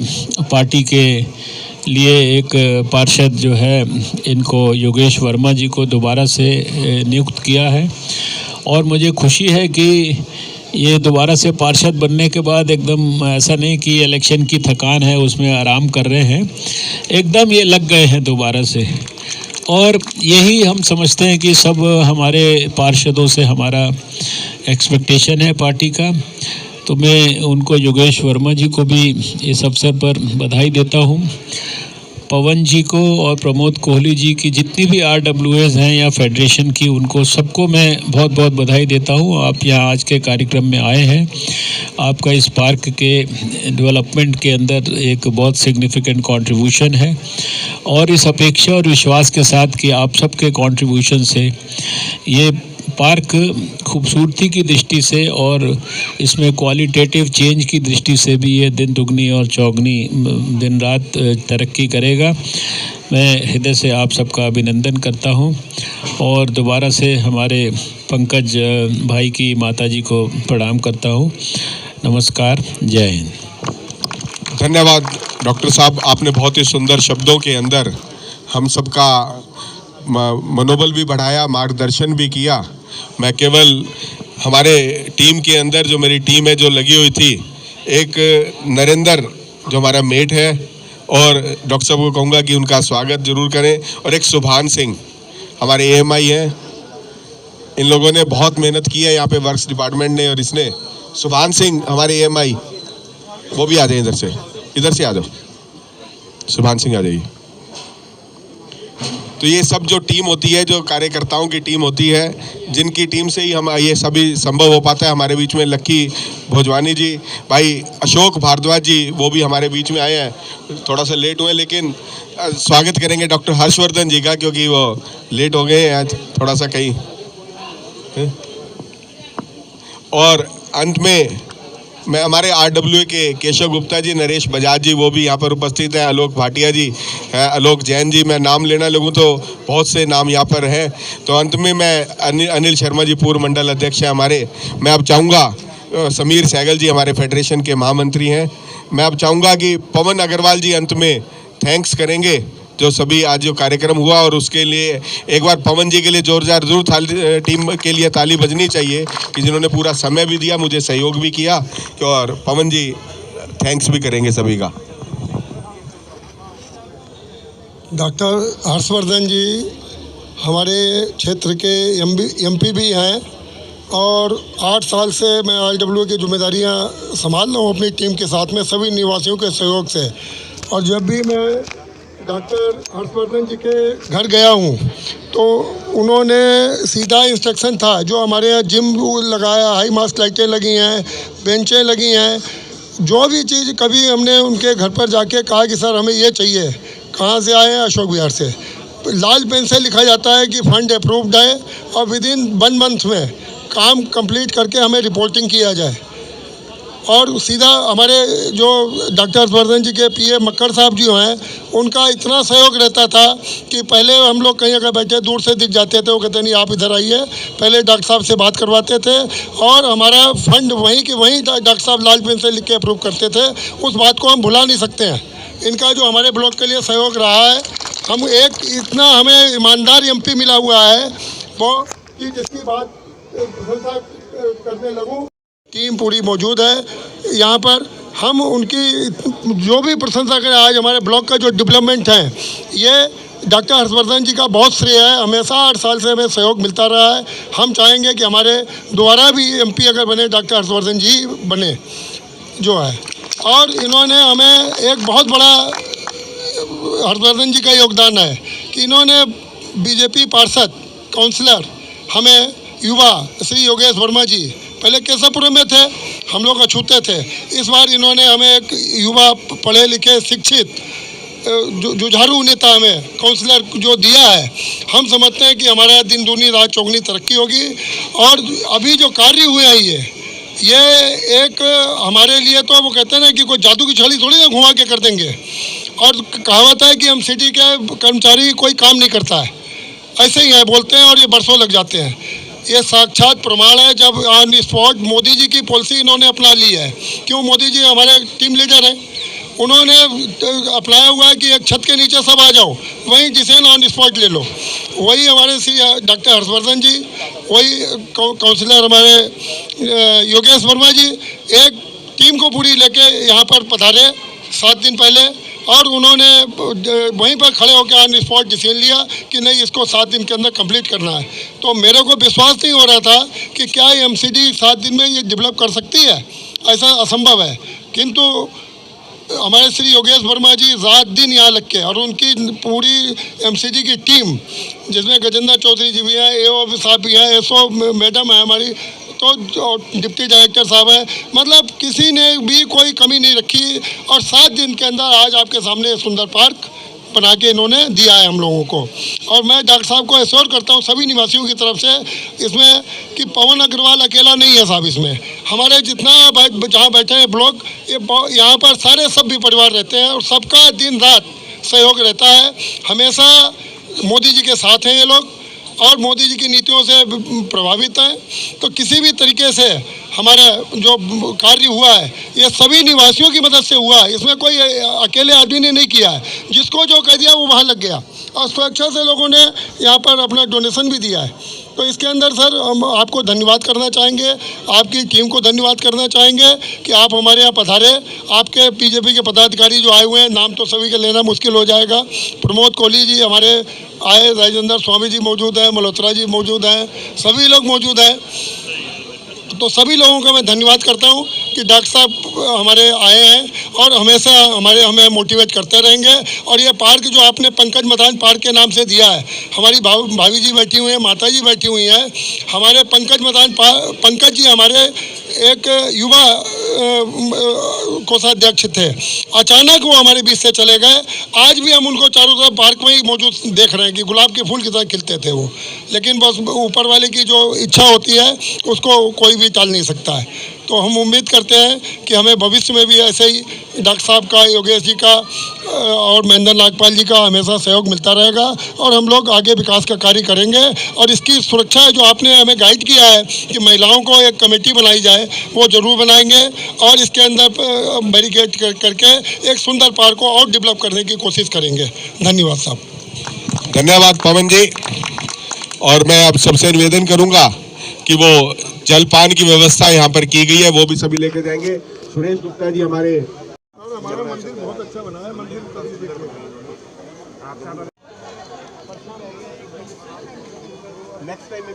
पार्टी के लिए एक पार्षद जो है, इनको योगेश वर्मा जी को दोबारा से नियुक्त किया है, और मुझे खुशी है कि ये दोबारा से पार्षद बनने के बाद एकदम ऐसा नहीं कि इलेक्शन की थकान है उसमें आराम कर रहे हैं, एकदम ये लग गए हैं दोबारा से। और यही हम समझते हैं कि सब हमारे पार्षदों से हमारा एक्सपेक्टेशन है पार्टी का। तो मैं उनको, योगेश वर्मा जी को भी इस अवसर पर बधाई देता हूँ, पवन जी को और प्रमोद कोहली जी की जितनी भी RWAs हैं या फेडरेशन की, उनको सबको मैं बहुत बहुत बधाई देता हूँ। आप यहाँ आज के कार्यक्रम में आए हैं, आपका इस पार्क के डेवलपमेंट के अंदर एक बहुत सिग्निफिकेंट कंट्रीब्यूशन है, और इस अपेक्षा और विश्वास के साथ कि आप सबके कंट्रीब्यूशन से ये पार्क खूबसूरती की दृष्टि से और इसमें क्वालिटेटिव चेंज की दृष्टि से भी ये दिन दुगनी और चौगनी दिन रात तरक्की करेगा। मैं हृदय से आप सबका अभिनंदन करता हूं, और दोबारा से हमारे पंकज भाई की माताजी को प्रणाम करता हूं। नमस्कार, जय हिंद। धन्यवाद डॉक्टर साहब, आपने बहुत ही सुंदर शब्दों के अंदर हम सबका मनोबल भी बढ़ाया, मार्गदर्शन भी किया। मैं केवल हमारे टीम के अंदर, जो मेरी टीम है जो लगी हुई थी, एक नरेंद्र जो हमारा मेट है, और डॉक्टर साहब को कहूँगा कि उनका स्वागत जरूर करें, और एक सुभान सिंह हमारे AMI हैं। इन लोगों ने बहुत मेहनत की है यहाँ पे, वर्क्स डिपार्टमेंट ने, और इसने सुभान सिंह हमारे AMI, वो भी आ जाए इधर से आ जाओ। सुभान सिंह आ जाइए। तो ये सब जो टीम होती है, जो कार्यकर्ताओं की टीम होती है, जिनकी टीम से ही हम ये सभी संभव हो पाता है। हमारे बीच में लक्की भोजवानी जी, भाई अशोक भारद्वाज जी, वो भी हमारे बीच में आए हैं, थोड़ा सा लेट हुए, लेकिन स्वागत करेंगे डॉक्टर हर्षवर्धन जी का, क्योंकि वो लेट हो गए हैं आज थोड़ा सा कहीं। और अंत में मैं हमारे RWA के केशव गुप्ता जी, नरेश बजाज जी, वो भी यहाँ पर उपस्थित हैं, आलोक भाटिया जी हैं, आलोक जैन जी, मैं नाम लेना लगूँ तो बहुत से नाम यहाँ पर हैं। तो अंत में मैं अनिल शर्मा जी, पूर्व मंडल अध्यक्ष हैं हमारे, मैं अब चाहूँगा समीर सहगल जी हमारे फेडरेशन के महामंत्री हैं, मैं अब चाहूँगा कि पवन अग्रवाल जी अंत में थैंक्स करेंगे जो सभी आज जो कार्यक्रम हुआ, और उसके लिए एक बार पवन जी के लिए जोरदार जरूर टीम के लिए ताली बजनी चाहिए कि जिन्होंने पूरा समय भी दिया, मुझे सहयोग भी किया। और पवन जी थैंक्स भी करेंगे सभी का। डॉक्टर हर्षवर्धन जी हमारे क्षेत्र के MP भी हैं और 8 साल से मैं RWA की जिम्मेदारियां संभाल रहा हूं अपनी टीम के साथ में, सभी निवासियों के सहयोग से। और जब भी मैं डॉक्टर हर्षवर्धन जी के घर गया हूं तो उन्होंने सीधा इंस्ट्रक्शन था, जो हमारे यहाँ जिम लगाया, हाई मास्ट लाइटें लगी हैं, बेंचें लगी हैं, जो भी चीज़ कभी हमने उनके घर पर जाके कहा कि सर हमें ये चाहिए, कहाँ से आए हैं, अशोक विहार से, लाल पेन से लिखा जाता है कि फंड अप्रूव्ड है और विदिन 1 मंथ में काम कंप्लीट करके हमें रिपोर्टिंग किया जाए। और सीधा हमारे जो डॉक्टर हर्षवर्धन जी के PA मक्कड़ साहब जी हैं, उनका इतना सहयोग रहता था कि पहले हम लोग कहीं अगर बैठे दूर से दिख जाते थे, वो कहते नहीं आप इधर आइए, पहले डॉक्टर साहब से बात करवाते थे और हमारा फंड वहीं के वहीं डॉक्टर साहब लाल पेन से लिख के अप्रूव करते थे। उस बात को हम भुला नहीं सकते हैं। इनका जो हमारे ब्लॉक के लिए सहयोग रहा है, हम एक इतना हमें ईमानदार MP मिला हुआ है वो कि जिसकी बात प्रशंसा करने लगूँ। टीम पूरी मौजूद है यहाँ पर, हम उनकी जो भी प्रशंसा करें। आज हमारे ब्लॉक का जो डेवलपमेंट है, ये डॉक्टर हर्षवर्धन जी का बहुत श्रेय है। हमेशा 8 साल से हमें सहयोग मिलता रहा है। हम चाहेंगे कि हमारे दोबारा भी MP अगर बने, डॉक्टर हर्षवर्धन जी बने जो है। और इन्होंने हमें एक बहुत बड़ा हर्षवर्धन जी का योगदान है कि इन्होंने BJP पार्षद काउंसलर हमें युवा श्री योगेश वर्मा जी, पहले केशवपुरम में थे, हम लोग अछूते थे, इस बार इन्होंने हमें एक युवा पढ़े लिखे शिक्षित जुझारू नेता हमें काउंसलर जो दिया है। हम समझते हैं कि हमारा दिन दूनी रात चौगनी तरक्की होगी। और अभी जो कार्य हुए हैं ये एक हमारे लिए, तो वो कहते हैं ना कि कोई जादू की छड़ी थोड़ी ना घुमा के कर देंगे। और कहावत है कि हम सिटी के कर्मचारी कोई काम नहीं करता है, ऐसे ही है, बोलते हैं और ये बरसों लग जाते हैं। ये साक्षात प्रमाण है, जब ऑन स्पॉट मोदी जी की पॉलिसी इन्होंने अपना ली है। क्यों? मोदी जी हमारे टीम लीडर हैं, उन्होंने अपनाया हुआ है कि एक छत के नीचे सब आ जाओ, वहीं डिसीजन ऑन स्पॉट ले लो। वही हमारे श्री डॉक्टर हर्षवर्धन जी, वही काउंसलर हमारे योगेश वर्मा जी एक टीम को पूरी लेके यहाँ पर पधारे 7 दिन पहले, और उन्होंने वहीं पर खड़े होकर ऑन स्पॉट डिसीजन लिया कि नहीं, इसको 7 दिन के अंदर कंप्लीट करना है। तो मेरे को विश्वास नहीं हो रहा था कि क्या MCD 7 दिन में ये डेवलप कर सकती है, ऐसा असंभव है। किंतु हमारे श्री योगेश वर्मा जी रात दिन यहाँ लग के, और उनकी पूरी MCD की टीम जिसमें गजेंद्र चौधरी जी भी हैं, AO साहब भी हैं, SO मैडम है हमारी, तो डिप्टी डायरेक्टर साहब है, मतलब किसी ने भी कोई कमी नहीं रखी। और 7 दिन के अंदर आज आपके सामने सुंदर पार्क बना के इन्होंने दिया है हम लोगों को। और मैं डॉक्टर साहब को एश्योर करता हूँ सभी निवासियों की तरफ से इसमें कि पवन अग्रवाल अकेला नहीं है साहब, इसमें हमारे जितना जहाँ बैठे हैं ब्लॉक, ये यहाँ पर सारे सभ्य परिवार रहते हैं और सबका दिन रात सहयोग रहता है। हमेशा मोदी जी के साथ हैं ये लोग और मोदी जी की नीतियों से प्रभावित हैं। तो किसी भी तरीके से हमारा जो कार्य हुआ है ये सभी निवासियों की मदद से हुआ है, इसमें कोई अकेले आदमी ने नहीं किया है। जिसको जो कह दिया वो वहाँ लग गया और स्वेच्छा से लोगों ने यहाँ पर अपना डोनेशन भी दिया है। तो इसके अंदर सर हम आपको धन्यवाद करना चाहेंगे, आपकी टीम को धन्यवाद करना चाहेंगे कि आप हमारे यहाँ पधारे। आपके BJP के पदाधिकारी जो आए हुए हैं, नाम तो सभी के लेना मुश्किल हो जाएगा। प्रमोद कोहली जी हमारे आए, राजेंद्र स्वामी जी मौजूद हैं, मल्होत्रा जी मौजूद हैं, सभी लोग मौजूद हैं। तो सभी लोगों का मैं धन्यवाद करता हूं कि डॉक्टर साहब हमारे आए हैं और हमेशा हमें मोटिवेट करते रहेंगे। और ये पार्क जो आपने पंकज मदान पार्क के नाम से दिया है, हमारी भाभी जी बैठी हुई हैं, माता जी बैठी हुई हैं, हमारे पंकज जी हमारे एक युवा कोषाध्यक्ष थे, अचानक वो हमारे बीच से चले गए। आज भी हम उनको चारों तरफ पार्क में ही मौजूद देख रहे हैं कि गुलाब के फूल की तरह खिलते थे वो, लेकिन बस ऊपर वाले की जो इच्छा होती है उसको कोई भी टाल नहीं सकता है। तो हम उम्मीद करते हैं कि हमें भविष्य में भी ऐसे ही डॉक्टर साहब का, योगेश जी का और महेंद्र नागपाल जी का हमेशा सहयोग मिलता रहेगा और हम लोग आगे विकास का कार्य करेंगे। और इसकी सुरक्षा जो आपने हमें गाइड किया है कि महिलाओं को एक कमेटी बनाई जाए, वो ज़रूर बनाएंगे और इसके अंदर बैरिकेड करके एक सुंदर पार्क को और डेवलप करने की कोशिश करेंगे। धन्यवाद साहब। धन्यवाद पवन जी। और मैं अब सबसे निवेदन करूंगा कि वो जलपान की व्यवस्था यहाँ पर की गई है वो भी सभी लेके जाएंगे। सुरेश गुप्ता जी हमारे मंदिर बहुत अच्छा बना है, मंदिर नेक्स्ट टाइम में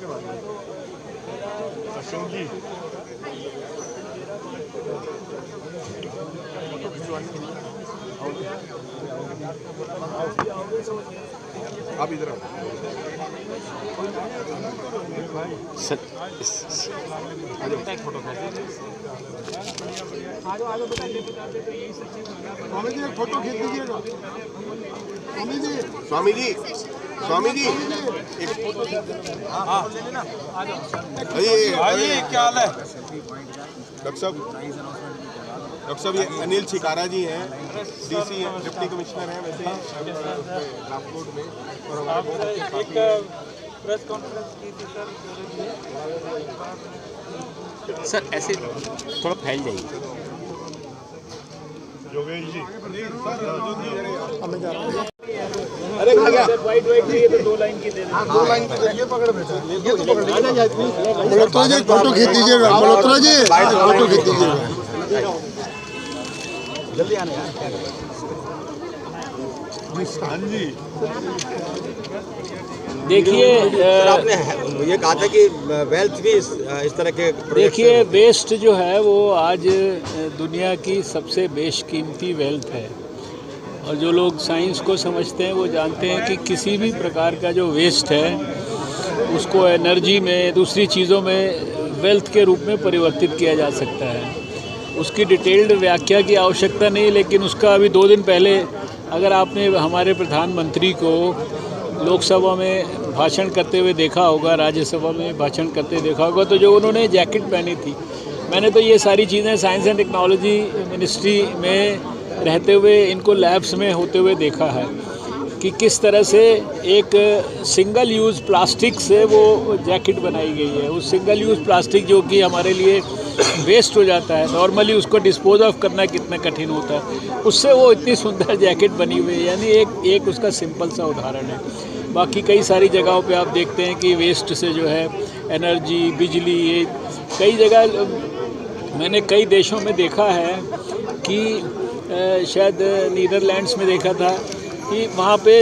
आप इधर फोटो खींच लीजिएगा। स्वामी जी एक फोटो आइए, क्या हाल है? डॉक्टर साहब ये अनिल छिकारा जी हैं, डीसी हैं, डिप्टी कमिश्नर हैं वैसे राजकोट में, और हमारे एक प्रेस कॉन्फ्रेंस की थी सर ऐसे थोड़ा फैल जाइए। योगेश जी अरे वाइट चाहिए तो 2 लाइन की दे दें। 2 लाइन की देखिए, पकड़ बैठा ये तो पकड़ मल्होत्रा जी फोटो खींच दीजिएगा। मल्होत्रा जी फोटो खींच दीजिएगा। जल्दी आने जी। देखिए आपने ये कहा था कि वेल्थ भी इस तरह के देखिए वेस्ट जो है वो आज दुनिया की सबसे बेशकीमती वेल्थ है। और जो लोग साइंस को समझते हैं वो जानते हैं कि किसी भी प्रकार का जो वेस्ट है उसको एनर्जी में, दूसरी चीज़ों में वेल्थ के रूप में परिवर्तित किया जा सकता है। उसकी डिटेल्ड व्याख्या की आवश्यकता नहीं, लेकिन उसका अभी 2 दिन पहले अगर आपने हमारे प्रधानमंत्री को लोकसभा में भाषण करते हुए देखा होगा, राज्यसभा में भाषण करते देखा होगा, तो जो उन्होंने जैकेट पहनी थी, मैंने तो ये सारी चीज़ें साइंस एंड टेक्नोलॉजी मिनिस्ट्री में रहते हुए, इनको लैब्स में होते हुए देखा है कि किस तरह से एक सिंगल यूज़ प्लास्टिक से वो जैकेट बनाई गई है। उस सिंगल यूज़ प्लास्टिक जो कि हमारे लिए वेस्ट हो जाता है, नॉर्मली उसको डिस्पोज ऑफ करना कितना कठिन होता है, उससे वो इतनी सुंदर जैकेट बनी हुई है। यानी एक उसका सिंपल सा उदाहरण है। बाकी कई सारी जगहों पे आप देखते हैं कि वेस्ट से जो है एनर्जी, बिजली, ये कई जगह मैंने कई देशों में देखा है कि शायद नीदरलैंड्स में देखा था कि वहाँ पे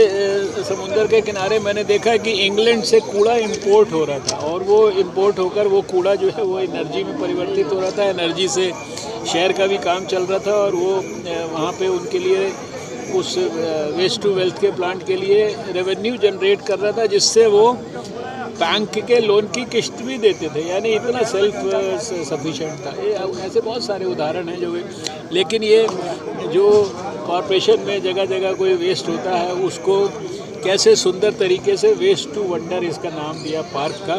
समुंदर के किनारे मैंने देखा कि इंग्लैंड से कूड़ा इंपोर्ट हो रहा था, और वो इंपोर्ट होकर वो कूड़ा जो है वो एनर्जी में परिवर्तित हो रहा था। एनर्जी से शहर का भी काम चल रहा था, और वो वहाँ पे उनके लिए उस वेस्ट टू वेल्थ के प्लांट के लिए रेवेन्यू जनरेट कर रहा था, जिससे वो बैंक के लोन की किस्त भी देते थे। यानी इतना सेल्फ सफिशिएंट था। ये ऐसे बहुत सारे उदाहरण हैं जो, लेकिन ये जो कॉरपोरेशन में जगह जगह कोई वेस्ट होता है उसको कैसे सुंदर तरीके से वेस्ट टू वंडर इसका नाम दिया पार्क का।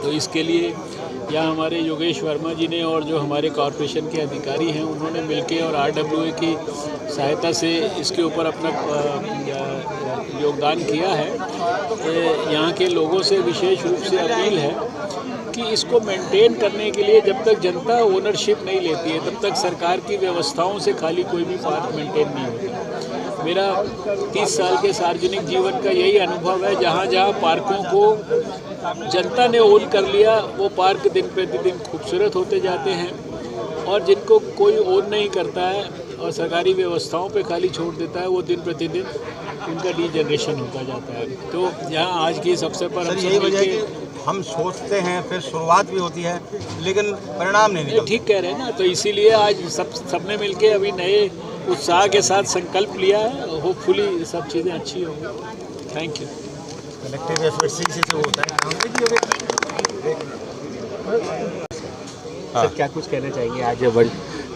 तो इसके लिए यहाँ हमारे योगेश वर्मा जी ने और जो हमारे कॉरपोरेशन के अधिकारी हैं उन्होंने मिलके और RWA की सहायता से इसके ऊपर अपना योगदान किया है। यहाँ के लोगों से विशेष रूप से अपील है कि इसको मेंटेन करने के लिए जब तक जनता ओनरशिप नहीं लेती है तब तक सरकार की व्यवस्थाओं से खाली कोई भी पार्क मेंटेन नहीं होता। मेरा 30 साल के सार्वजनिक जीवन का यही अनुभव है, जहाँ जहाँ पार्कों को जनता ने ओन कर लिया वो पार्क दिन प्रतिदिन खूबसूरत होते जाते हैं, और जिनको कोई ओन नहीं करता है और सरकारी व्यवस्थाओं पे खाली छोड़ देता है वो दिन प्रतिदिन उनका डीजनरेशन होता जाता है। तो यहाँ आज की इस अवसर पर हम सब मिलके हम सोचते हैं, फिर शुरुआत भी होती है, लेकिन परिणाम नहीं निकलता। ठीक कह रहे हैं ना, तो इसीलिए आज सबने मिलके अभी नए उत्साह के साथ संकल्प लिया है। होपफुली सब चीज़ें अच्छी होंगी। Thank you. कलेक्टिव एफर्ट से होता है। सर क्या कुछ कहना चाहेंगे? आज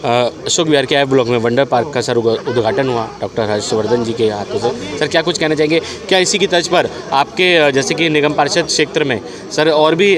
अशोक विहार के ब्लॉक में वंडर पार्क का सर उद्घाटन हुआ डॉक्टर हर्षवर्धन जी के हाथों से। सर क्या कुछ कहना चाहेंगे? क्या इसी की तर्ज पर आपके जैसे कि निगम पार्षद क्षेत्र में सर और भी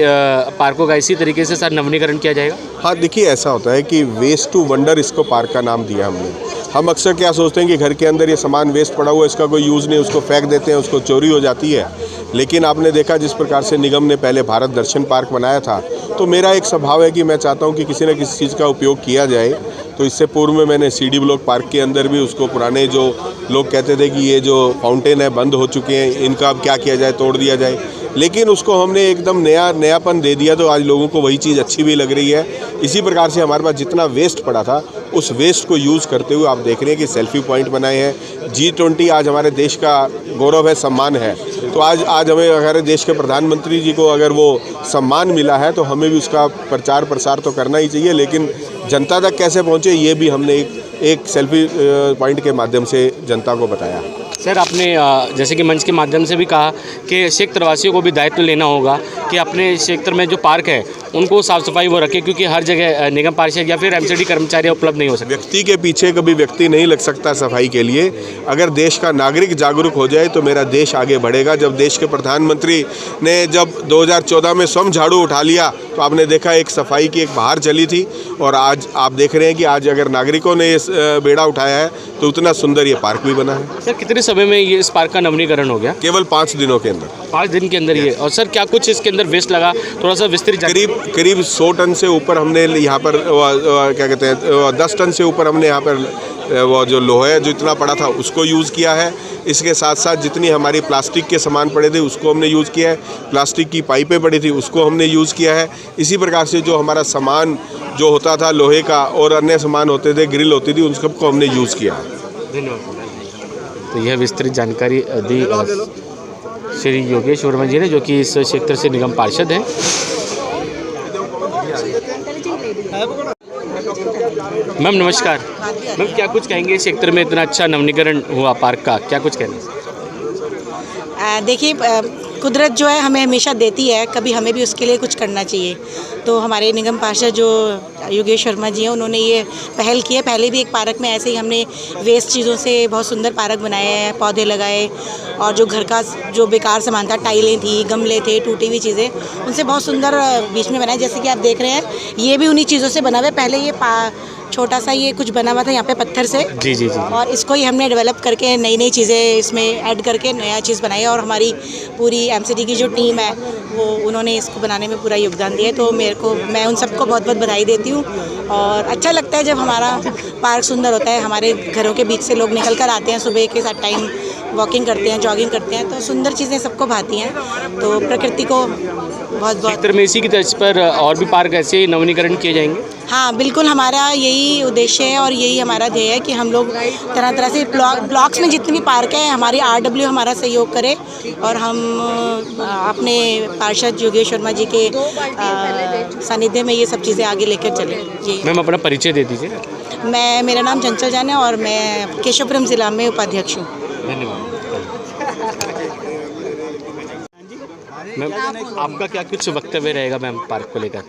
पार्कों का इसी तरीके से सर नवीनीकरण किया जाएगा? हाँ देखिए, ऐसा होता है कि वेस्ट टू वंडर इसको पार्क का नाम दिया हमने। हम अक्सर क्या सोचते हैं कि घर के अंदर ये सामान वेस्ट पड़ा हुआ है, इसका कोई यूज़ नहीं, उसको फेंक देते हैं, उसको चोरी हो जाती है। लेकिन आपने देखा जिस प्रकार से निगम ने पहले भारत दर्शन पार्क बनाया था, तो मेरा एक स्वभाव है कि मैं चाहता हूं कि किसी न किसी चीज़ का उपयोग किया जाए। तो इससे पूर्व में मैंने सीडी ब्लॉक पार्क के अंदर भी उसको पुराने जो लोग कहते थे कि ये जो फाउंटेन है बंद हो चुके हैं, इनका अब क्या किया जाए, तोड़ दिया जाए, लेकिन उसको हमने एकदम नयापन दे दिया। तो आज लोगों को वही चीज़ अच्छी भी लग रही है। इसी प्रकार से हमारे पास जितना वेस्ट पड़ा था उस वेस्ट को यूज़ करते हुए आप देख रहे हैं कि सेल्फी पॉइंट बनाए हैं। G20 आज हमारे देश का गौरव है, सम्मान है। तो आज हमें हमारे देश के प्रधानमंत्री जी को अगर वो सम्मान मिला है तो हमें भी उसका प्रचार प्रसार तो करना ही चाहिए, लेकिन जनता तक कैसे पहुँचे ये भी हमने एक सेल्फी पॉइंट के माध्यम से जनता को बताया। सर आपने जैसे कि मंच के माध्यम से भी कहा कि क्षेत्रवासियों को भी दायित्व लेना होगा कि अपने क्षेत्र में जो पार्क है उनको साफ़ सफाई वो रखें, क्योंकि हर जगह निगम पार्षद या फिर MCD कर्मचारी उपलब्ध नहीं हो सकते। व्यक्ति के पीछे कभी व्यक्ति नहीं लग सकता सफाई के लिए। अगर देश का नागरिक जागरूक हो जाए तो मेरा देश आगे बढ़ेगा। जब देश के प्रधानमंत्री ने जब 2014 में स्वयं झाड़ू उठा लिया तो आपने देखा एक सफाई की एक बहार चली थी, और आज आप देख रहे हैं कि आज अगर नागरिकों ने इस बेड़ा उठाया है तो उतना सुंदर ये पार्क भी बना है। सर कितने समय में ये इस पार्क का नवीनीकरण हो गया? केवल 5 दिनों के अंदर। 5 दिन के अंदर ये। और सर क्या कुछ इसके अंदर वेस्ट लगा, थोड़ा सा विस्तृत? करीब 100 टन से ऊपर हमने यहाँ पर क्या कहते हैं 10 टन से ऊपर हमने यहाँ पर वो जो लोहा जो इतना पड़ा था उसको यूज़ किया है। इसके साथ साथ जितनी हमारी प्लास्टिक के सामान पड़े थे उसको हमने यूज़ किया है। प्लास्टिक की पाइपें पड़ी थी उसको हमने यूज़ किया है। इसी प्रकार से जो हमारा सामान जो होता था लोहे का और अन्य सामान होते थे, ग्रिल होती थी, उन सबको हमने यूज़ किया है। धन्यवाद। तो यह विस्तृत जानकारी दी श्री योगेश वर्मा जी ने, जो कि इस क्षेत्र से निगम पार्षद हैं। मैम नमस्कार। मैम क्या कुछ कहेंगे, इस क्षेत्र में इतना अच्छा नवीनीकरण हुआ पार्क का, क्या कुछ कहना? देखिए कुदरत जो है हमें हमेशा देती है, कभी हमें भी उसके लिए कुछ करना चाहिए। तो हमारे निगम पार्षद जो योगेश वर्मा जी हैं उन्होंने ये पहल की है। पहले भी एक पार्क में ऐसे ही हमने वेस्ट चीज़ों से बहुत सुंदर पार्क बनाए हैं, पौधे लगाए, और जो घर का जो बेकार सामान था, टाइलें थी, गमले थे, टूटी हुई चीज़ें, उनसे बहुत सुंदर बीच में बनाए। जैसे कि आप देख रहे हैं ये भी उन्हीं चीज़ों से बना हुआ है। पहले ये छोटा सा ये कुछ बना हुआ था यहाँ पे पत्थर से, जी, और इसको ही हमने डेवलप करके नई नई चीज़ें इसमें ऐड करके नया चीज़ बनाई है। और हमारी पूरी MCD की जो टीम है वो उन्होंने इसको बनाने में पूरा योगदान दिया है। तो मैं उन सबको बहुत बहुत बधाई देती हूँ। और अच्छा लगता है जब हमारा पार्क सुंदर होता है। हमारे घरों के बीच से लोग निकल कर आते हैं, सुबह के साथ टाइम वॉकिंग करते हैं, जॉगिंग करते हैं, तो सुंदर चीज़ें सबको भाती हैं। तो प्रकृति को बहुत क्षेत्र में इसी की तर्ज पर और भी पार्क ऐसे नवीनीकरण किए जाएंगे? हाँ बिल्कुल, हमारा यही उद्देश्य है और यही हमारा ध्येय है कि हम लोग तरह तरह से ब्लॉक्स में जितने भी पार्क हैं हमारी RW हमारा सहयोग करे, और हम अपने पार्षद योगेश वर्मा जी के सानिध्य में ये सब चीज़ें आगे लेकर चलें। जी मैम अपना परिचय दे दीजिए। मेरा नाम चंचल जान है और मैं केशवपुरम ज़िला में उपाध्यक्ष हूँ। धन्यवाद। मैम आपका क्या कुछ वक्तव्य रहेगा मैम पार्क को लेकर?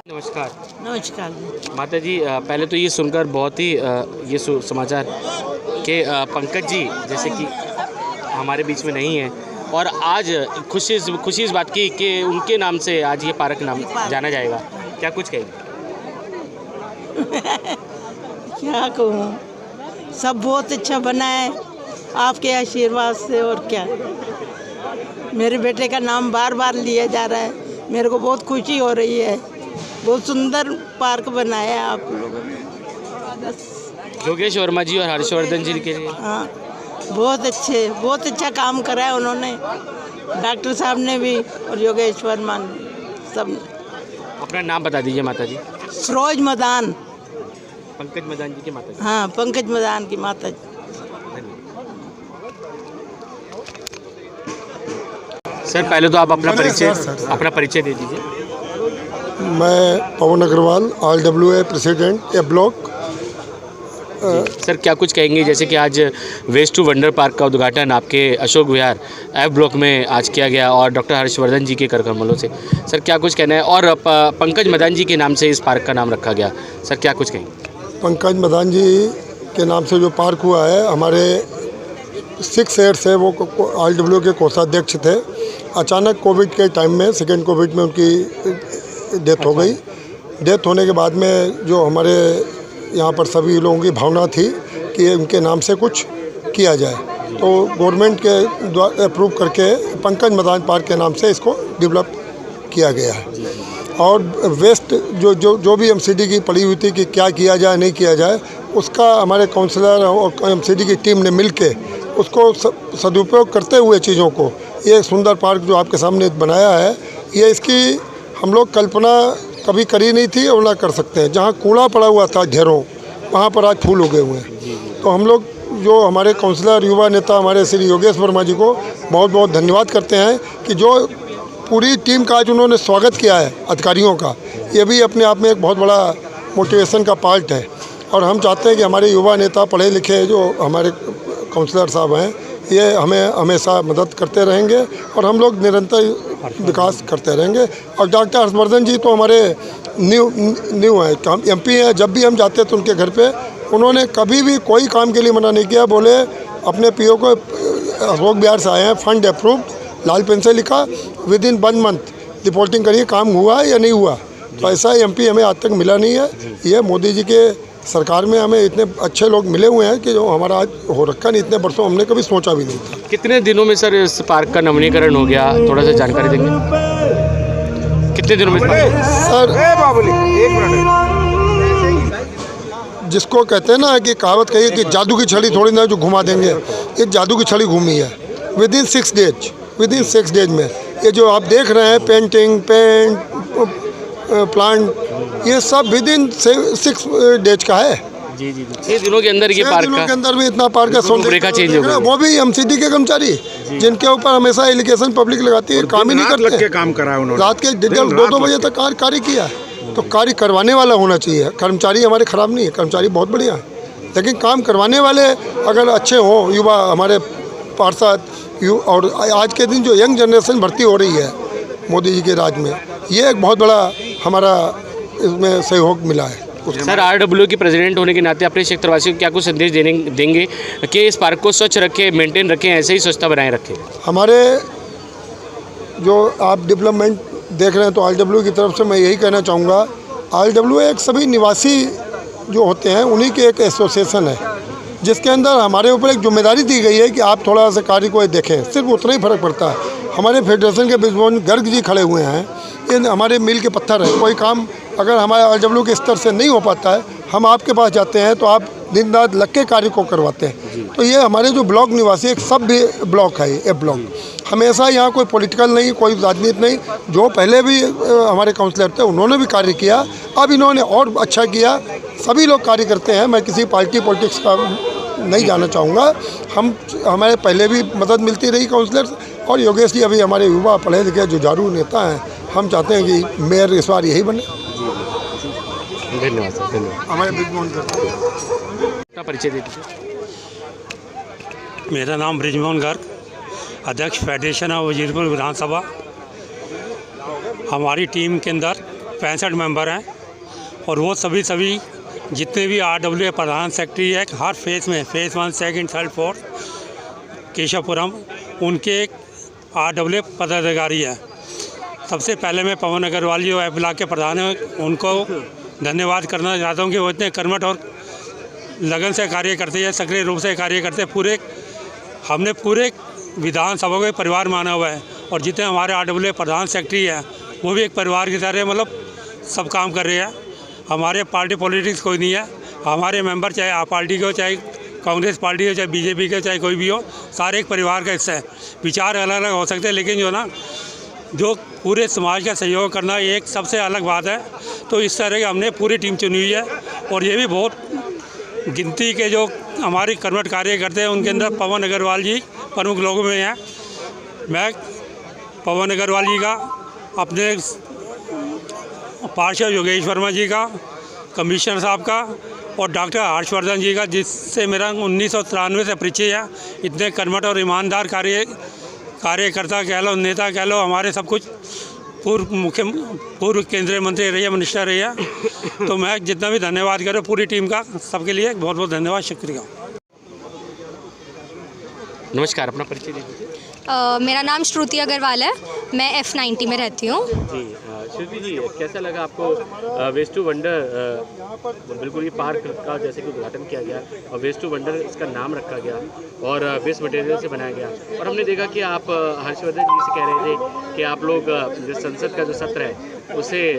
नमस्कार। नमस्कार माता जी, पहले तो ये सुनकर बहुत ही ये समाचार कि पंकज जी जैसे कि हमारे बीच में नहीं है, और आज खुशी इस बात की कि उनके नाम से आज ये पार्क नाम जाना जाएगा, क्या कुछ कहेंगे? क्या कहूँ, सब बहुत अच्छा बना है आपके आशीर्वाद से। और क्या, मेरे बेटे का नाम बार बार लिया जा रहा है, मेरे को बहुत खुशी हो रही है। बहुत सुंदर पार्क बनाया है आप लोगों ने। योगेश वर्मा जी और हर्षवर्धन जी के लिए हाँ, बहुत अच्छा काम करा है उन्होंने, डॉक्टर साहब ने भी और योगेश वर्मा ने सब। अपना नाम बता दीजिए माता जी। सरोज मदान। पंकज मदान जी की माता जी। हाँ, पंकज मदान की माता जी। सर पहले तो आप अपना परिचय दे दीजिए। मैं Pawan Agarwal RWA president A block. Sir क्या कुछ कहेंगे, जैसे कि आज वेस्ट टू वंडर पार्क का उद्घाटन आपके अशोक विहार F ब्लॉक में आज किया गया और डॉक्टर हर्षवर्धन जी के कर कमलों से, सर क्या कुछ कहना है? और पंकज मदान जी के नाम से इस पार्क का नाम रखा गया, सर क्या कुछ कहेंगे? पंकज मदान जी के नाम से जो पार्क हुआ है, हमारे 6 ईयर से वो RWA के कोषाध्यक्ष थे। अचानक कोविड के टाइम में, सेकेंड कोविड में उनकी डेथ हो गई। डेथ होने के बाद में जो हमारे यहाँ पर सभी लोगों की भावना थी कि उनके नाम से कुछ किया जाए, तो गवर्नमेंट के द्वारा अप्रूव करके पंकज मदान पार्क के नाम से इसको डेवलप किया गया है। और वेस्ट जो भी MCD की पड़ी हुई थी कि क्या किया जाए नहीं किया जाए, उसका हमारे काउंसलर और MCD की टीम ने मिलके उसको सदुपयोग करते हुए चीज़ों को, ये सुंदर पार्क जो आपके सामने बनाया है, ये इसकी हम लोग कल्पना कभी करी नहीं थी और ना कर सकते हैं। जहाँ कूड़ा पड़ा हुआ था ढेरों, वहाँ पर आज फूल उगे हुए हैं। तो हम लोग जो हमारे काउंसलर युवा नेता हमारे श्री योगेश वर्मा जी को बहुत बहुत धन्यवाद करते हैं कि जो पूरी टीम का आज उन्होंने स्वागत किया है अधिकारियों का, ये भी अपने आप में एक बहुत बड़ा मोटिवेशन का पार्ट है। और हम चाहते हैं कि हमारे युवा नेता पढ़े लिखे जो हमारे काउंसलर साहब हैं, ये हमें हमेशा मदद करते रहेंगे और हम लोग निरंतर विकास करते रहेंगे। और डॉक्टर हर्षवर्धन जी तो हमारे न्यू हैं, हम MP हैं। जब भी हम जाते थे उनके घर पे, उन्होंने कभी भी कोई काम के लिए मना नहीं किया। बोले अपने PO को अशोक विहार से आए हैं, फंड अप्रूव्ड, लाल पेन से लिखा, विदिन 1 मंथ रिपोर्टिंग करिए काम हुआ है या नहीं हुआ। तो ऐसा MP हमें आज तक मिला नहीं है। ये मोदी जी के सरकार में हमें इतने अच्छे लोग मिले हुए हैं कि जो हमारा आज हो रखा नहीं, इतने वर्षों हमने कभी सोचा भी नहीं था। कितने दिनों में सर इस पार्क का नवीनीकरण हो गया, थोड़ा सा जानकारी देंगे? कितने दिनों में सर? जिसको कहते हैं ना कि कहावत कही कि जादू की छड़ी थोड़ी ना जो घुमा देंगे, ये जादू की छड़ी घूमी है विदिन 6 डेज में। ये जो आप देख रहे हैं पेंटिंग, प्लांट, ये सब विदिन 6 डेज का है। जी 6 दिनों के अंदर ये पार्क के अंदर भी इतना पार्क का रूपरेखा चेंज हो गया। वो भी MCD के कर्मचारी जिनके ऊपर हमेशा एलिगेशन पब्लिक लगाती है, काम ही नहीं करते। काम करा उन्होंने, रात के 2 बजे तक कार्य किया। तो कार्य करवाने वाला होना चाहिए। कर्मचारी हमारे खराब नहीं है, कर्मचारी बहुत बढ़िया है, लेकिन काम करवाने वाले अगर अच्छे हों, युवा हमारे पार्षद, और आज के दिन जो यंग जनरेशन भर्ती हो रही है मोदी जी के राज में, ये एक बहुत बड़ा हमारा इसमें सहयोग मिला है। सर RWA के प्रेसिडेंट होने के नाते अपने क्षेत्रवासियों को क्या कुछ संदेश देंगे कि इस पार्क को स्वच्छ रखें, मेंटेन रखें, ऐसे ही स्वच्छता बनाए रखें? हमारे जो आप डेवलपमेंट देख रहे हैं, तो RWA की तरफ से मैं यही कहना चाहूँगा, RWA एक सभी निवासी जो होते हैं उन्हीं की एक एसोसिएशन है, जिसके अंदर हमारे ऊपर एक जिम्मेदारी दी गई है कि आप थोड़ा सा कार्य को देखें, सिर्फ उतना ही फर्क पड़ता है। हमारे फेडरेशन के बिजमोहन गर्ग जी खड़े हुए हैं, ये हमारे मील के पत्थर हैं। कोई काम अगर हमारे RWA के स्तर से नहीं हो पाता है, हम आपके पास जाते हैं तो आप दिन रात लग के कार्य को करवाते हैं। तो ये हमारे जो ब्लॉक निवासी एक सब भी ब्लॉक है, ये ब्लॉक हमेशा यहाँ कोई पॉलिटिकल नहीं, कोई राजनीति नहीं। जो पहले भी हमारे काउंसलर थे उन्होंने भी कार्य किया, अब इन्होंने और अच्छा किया। सभी लोग कार्य करते हैं, मैं किसी पार्टी पॉलिटिक्स का नहीं जाना चाहूँगा। हमारे पहले भी मदद मिलती रही काउंसलर, और योगेश जी अभी हमारे युवा पढ़े लिखे जुझारू नेता हैं। हम चाहते हैं कि मेयर इस बार यही बने। धन्यवाद सर, धन्यवाद। हमारे ब्रिजमोहन गर्ग, परिचय दे दीजिए। मेरा नाम ब्रिजमोहन गर्ग, अध्यक्ष फेडरेशन ऑफ वजीरपुर विधानसभा। हमारी टीम के अंदर 65 मेंबर हैं, और वो सभी जितने भी RWA प्रधान सेक्रेटरी है, हर फेज़ में, फेज़ 1, 2, 3, 4 केशवपुरम, उनके RWA पदाधिकारी है। सबसे पहले मैं पवन अग्रवाल जो F ब्लॉक के प्रधान हैं, उनको धन्यवाद करना चाहता हूँ कि वो इतने कर्मठ और लगन से कार्य करते हैं, सक्रिय रूप से कार्य करते हैं। हमने पूरे विधानसभा को एक परिवार माना हुआ है, और जितने हमारे RWA प्रधान सेक्रेटरी हैं वो भी एक परिवार की तरह मतलब सब काम कर रहे हैं। हमारे पार्टी पॉलिटिक्स कोई नहीं है। हमारे मेंबर चाहे आप पार्टी के हो, चाहे कांग्रेस पार्टी हो, चाहे BJP के, चाहे कोई भी हो, सारे एक परिवार का हिस्सा है। विचार अलग अलग हो सकते हैं, लेकिन जो ना जो पूरे समाज का सहयोग करना एक सबसे अलग बात है। तो इस तरह की हमने पूरी टीम चुनी हुई है, और ये भी बहुत गिनती के जो हमारे कर्मठ कार्य करते हैं, उनके अंदर पवन अग्रवाल जी प्रमुख लोगों में हैं। मैं पवन अग्रवाल जी का, अपने पार्षद योगेश वर्मा जी का, कमिश्नर साहब का और डॉक्टर हर्षवर्धन जी का, जिससे मेरा 1993 से परिचय है। इतने कर्मठ और ईमानदार कार्यकर्ता कह लो, नेता कह लो, हमारे सब कुछ पूर्व केंद्रीय मंत्री रही है, मिनिस्टर रही है। तो मैं जितना भी धन्यवाद करूँ पूरी टीम का, सबके लिए बहुत बहुत धन्यवाद, शुक्रिया। नमस्कार, अपना परिचय दीजिए। मेरा नाम श्रुति अग्रवाल है, मैं F90 में रहती हूँ। जी श्रुति जी, कैसा लगा आपको वेस्ट टू वंडर, बिल्कुल ये पार्क का जैसे कि उद्घाटन किया गया और वेस्ट टू वंडर इसका नाम रखा गया और वेस्ट मटेरियल से बनाया गया, और हमने देखा कि आप हर्षवर्धन जी से कह रहे थे कि आप लोग जो संसद का जो सत्र है उसे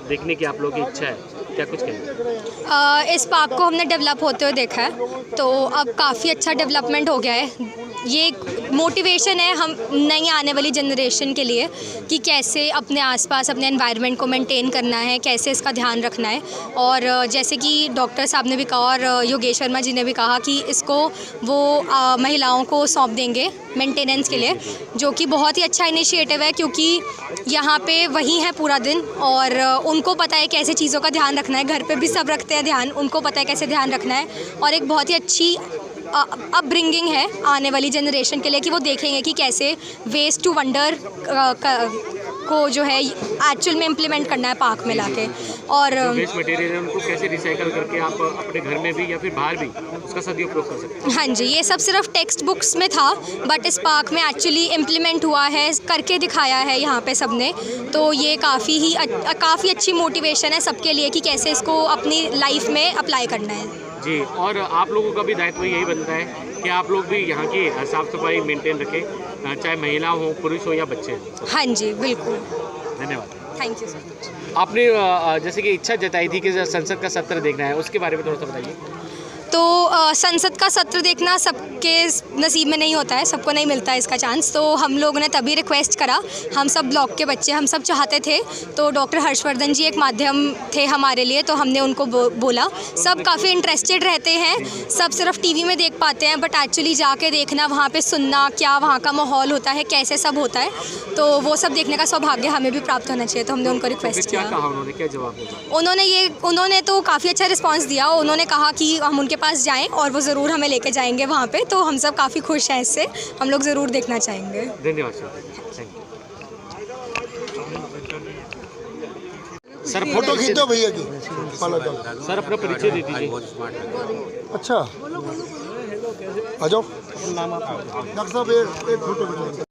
देखने की आप लोगों की इच्छा है, क्या कुछ कहेंगे? इस पार्क को हमने डेवलप होते हुए देखा है, तो अब काफ़ी अच्छा डेवलपमेंट हो गया है। ये एक मोटिवेशन है हम नई आने वाली जनरेशन के लिए कि कैसे अपने आसपास अपने एनवायरनमेंट को मेंटेन करना है, कैसे इसका ध्यान रखना है। और जैसे कि डॉक्टर साहब ने भी कहा और योगेश वर्मा जी ने भी कहा कि इसको वो महिलाओं को सौंप देंगे मेंटेनेंस के लिए, जो कि बहुत ही अच्छा इनिशिएटिव है, क्योंकि यहाँ पे वही है पूरा दिन और उनको पता है कैसे चीज़ों का ध्यान रखना है। घर पे भी सब रखते हैं ध्यान, उनको पता है कैसे ध्यान रखना है, और एक बहुत ही अच्छी अपब्रिंगिंग है आने वाली जनरेशन के लिए कि वो देखेंगे कि कैसे वेस्ट टू वंडर को जो है एक्चुअल में इम्प्लीमेंट करना है पार्क में लाके। और वेस्ट मटेरियल है उनको कैसे रिसाइकल करके आप अपने घर में भी या फिर बाहर भी उसका सदुपयोग कर सकते हैं। हाँ जी, ये सब सिर्फ टेक्स्ट बुक्स में था, बट इस पार्क में एक्चुअली इम्प्लीमेंट हुआ है, करके दिखाया है यहाँ पे सबने। तो ये काफ़ी अच्छी मोटिवेशन है सबके लिए कि कैसे इसको अपनी लाइफ में अप्लाई करना है। जी, और आप लोगों का भी दायित्व यही बनता है कि आप लोग भी यहाँ की साफ़ सफाई मेंटेन रखें, चाहे महिला हो, पुरुष हो या बच्चे। हाँ जी, बिल्कुल। धन्यवाद, थैंक यू सर। आपने जैसे कि इच्छा जताई थी कि संसद का सत्र देखना है, उसके बारे में थोड़ा सा बताइए। तो संसद का सत्र देखना सबके नसीब में नहीं होता है, सबको नहीं मिलता है इसका चांस। तो हम लोगों ने तभी रिक्वेस्ट करा, हम सब ब्लॉक के बच्चे हम सब चाहते थे, तो डॉक्टर हर्षवर्धन जी एक माध्यम थे हमारे लिए, तो हमने उनको बोला। सब काफ़ी इंटरेस्टेड रहते हैं, सब सिर्फ टीवी में देख पाते हैं, बट एक्चुअली जाके देखना, वहाँ पे सुनना क्या वहाँ का माहौल होता है, कैसे सब होता है, तो वो सब देखने का सौभाग्य हमें भी प्राप्त होना चाहिए। तो हमने उनको रिक्वेस्ट किया। क्या जवाब दिया? उन्होंने तो काफ़ी अच्छा रिस्पॉन्स दिया। उन्होंने कहा कि हम उनके पास जाएं और वो ज़रूर हमें लेके जाएंगे वहाँ पे, तो हम सब काफ़ी खुश हैं इससे, हम लोग ज़रूर देखना चाहेंगे। धन्यवाद सर। फोटो खींचो भैया की। सर, अपना परिचय दे दीजिए। अच्छा, आ जाओ डॉक्टर साहब, एक फोटो।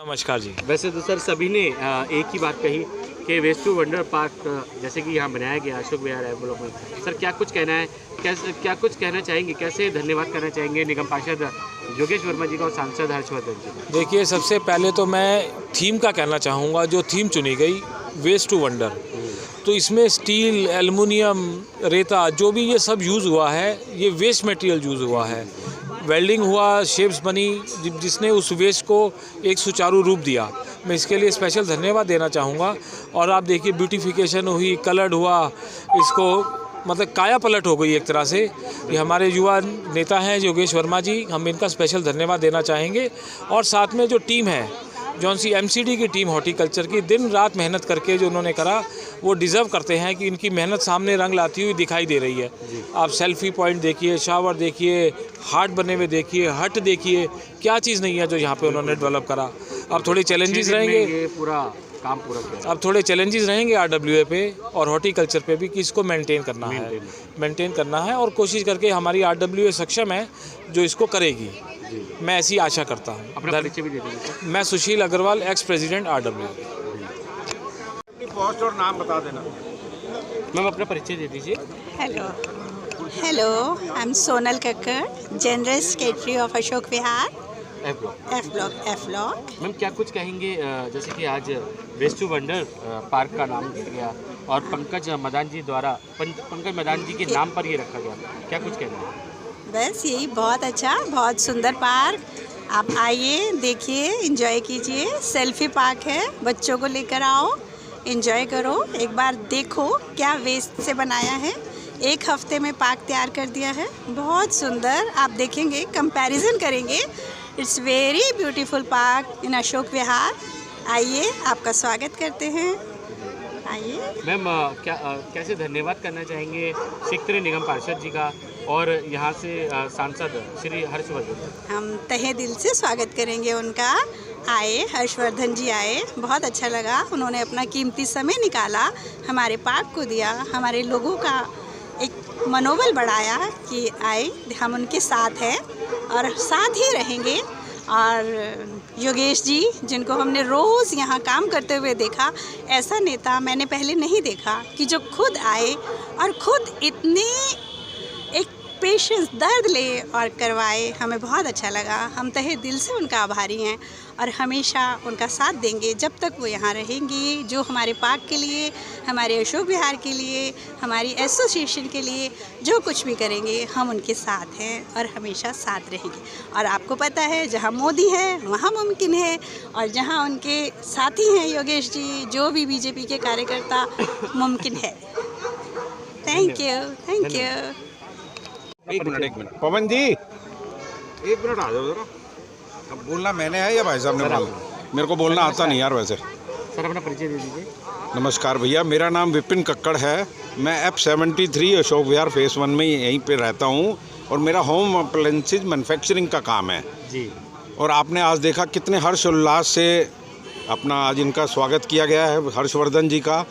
नमस्कार जी। वैसे तो सर सभी ने एक ही बात कही कि वेस्ट टू वंडर पार्क जैसे कि यहाँ बनाया गया अशोक विहार है ब्लॉक में, सर क्या कुछ कहना है, क्या कुछ कहना चाहेंगे, कैसे धन्यवाद करना चाहेंगे निगम पार्षद योगेश वर्मा जी का और सांसद हर्षवर्धन जी? देखिए, सबसे पहले तो मैं थीम का कहना चाहूँगा। जो थीम चुनी गई वेस्ट टू वंडर, तो इसमें स्टील, एल्युमिनियम, रेता, जो भी ये सब यूज़ हुआ है, ये वेस्ट मटेरियल यूज़ हुआ है। वेल्डिंग हुआ, शेप्स बनी, जिसने उस वेस्ट को एक सुचारू रूप दिया। मैं इसके लिए स्पेशल धन्यवाद देना चाहूँगा। और आप देखिए, ब्यूटिफिकेशन हुई, कलर्ड हुआ, इसको मतलब काया पलट हो गई एक तरह से। ये हमारे युवा नेता हैं योगेश वर्मा जी, हम इनका स्पेशल धन्यवाद देना चाहेंगे। और साथ में जो टीम है, जौन सी MCD की टीम हॉर्टिकल्चर की, दिन रात मेहनत करके जो उन्होंने करा, वो डिज़र्व करते हैं कि इनकी मेहनत सामने रंग लाती हुई दिखाई दे रही है। आप सेल्फी पॉइंट देखिए, शावर देखिए, हाट बने हुए देखिए, हट देखिए, क्या चीज़ नहीं है जो यहाँ पे उन्होंने डेवलप करा। अब थोड़े चैलेंजेस रहेंगे, ये पूरा काम पूरा किया। अब थोड़े चैलेंजेस रहेंगे RWA पे और हॉर्टिकल्चर पे भी कि इसको मेंटेन करना है और कोशिश करके हमारी RWA सक्षम है जो इसको करेगी। मैं ऐसी आशा करता हूँ। अपना परिचय भी दे दीजिए। मैं Sushil Agarwal, ex president RWA। Post और नाम बता देना। मैम, अपना परिचय दे दीजिए। Hello, I am Sonal Kakkar, general secretary of Ashok Vihar, F block. Ma'am, क्या कुछ कहेंगे, जैसे कि आज वेस्ट टू वंडर पार्क का नाम दिया गया और पंकज मदान जी द्वारा पंकज मदान जी के नाम पर ये रखा गया, क्या कुछ कहना है? बस यही, बहुत अच्छा, बहुत सुंदर पार्क। आप आइए, देखिए, एंजॉय कीजिए। सेल्फी पार्क है, बच्चों को लेकर आओ, एंजॉय करो, एक बार देखो क्या वेस्ट से बनाया है। एक हफ्ते में पार्क तैयार कर दिया है, बहुत सुंदर। आप देखेंगे, कंपैरिजन करेंगे, it's very beautiful park in Ashok Vihar. आइए, आपका स्वागत करते हैं। आइए मैम, कैसे धन्यवाद करना चाहेंगे क्षेत्रीय निगम पार्षद जी का और यहाँ से सांसद श्री हर्षवर्धन? हम तहे दिल से स्वागत करेंगे उनका। आए, हर्षवर्धन जी आए, बहुत अच्छा लगा। उन्होंने अपना कीमती समय निकाला, हमारे पार्क को दिया, हमारे लोगों का एक मनोबल बढ़ाया कि आए, हम उनके साथ हैं और साथ ही रहेंगे। और योगेश जी, जिनको हमने रोज़ यहाँ काम करते हुए देखा, ऐसा नेता मैंने पहले नहीं देखा कि जो खुद आए और खुद इतने एक पेशेंस, दर्द ले और करवाए। हमें बहुत अच्छा लगा। हम तहे दिल से उनका आभारी हैं और हमेशा उनका साथ देंगे जब तक वो यहाँ रहेंगी। जो हमारे पार्क के लिए, हमारे अशोक विहार के लिए, हमारी एसोसिएशन के लिए जो कुछ भी करेंगे, हम उनके साथ हैं और हमेशा साथ रहेंगे। और आपको पता है, जहाँ मोदी है वहाँ मुमकिन है, और जहाँ उनके साथी हैं योगेश जी, जो भी बीजेपी के कार्यकर्ता, मुमकिन है। Thank you, thank you. एक मिनट पवन जी, एक मिनट आ जाओ जरा। अब बोलना मैंने है या भाई साहब ने बोला? मेरे को बोलना आता नहीं यार वैसे। सर, अपना परिचय दे दीजिए। नमस्कार भैया, मेरा नाम विपिन कक्कड़ है। मैं F73 अशोक विहार फेस 1 में यहीं पे रहता हूँ और मेरा होम अप्लायंसेज मैन्युफैक्चरिंग का काम है जी। और आपने आज देखा कितने हर्ष उल्लास से अपना आज इनका स्वागत किया गया है, हर्षवर्धन जी का।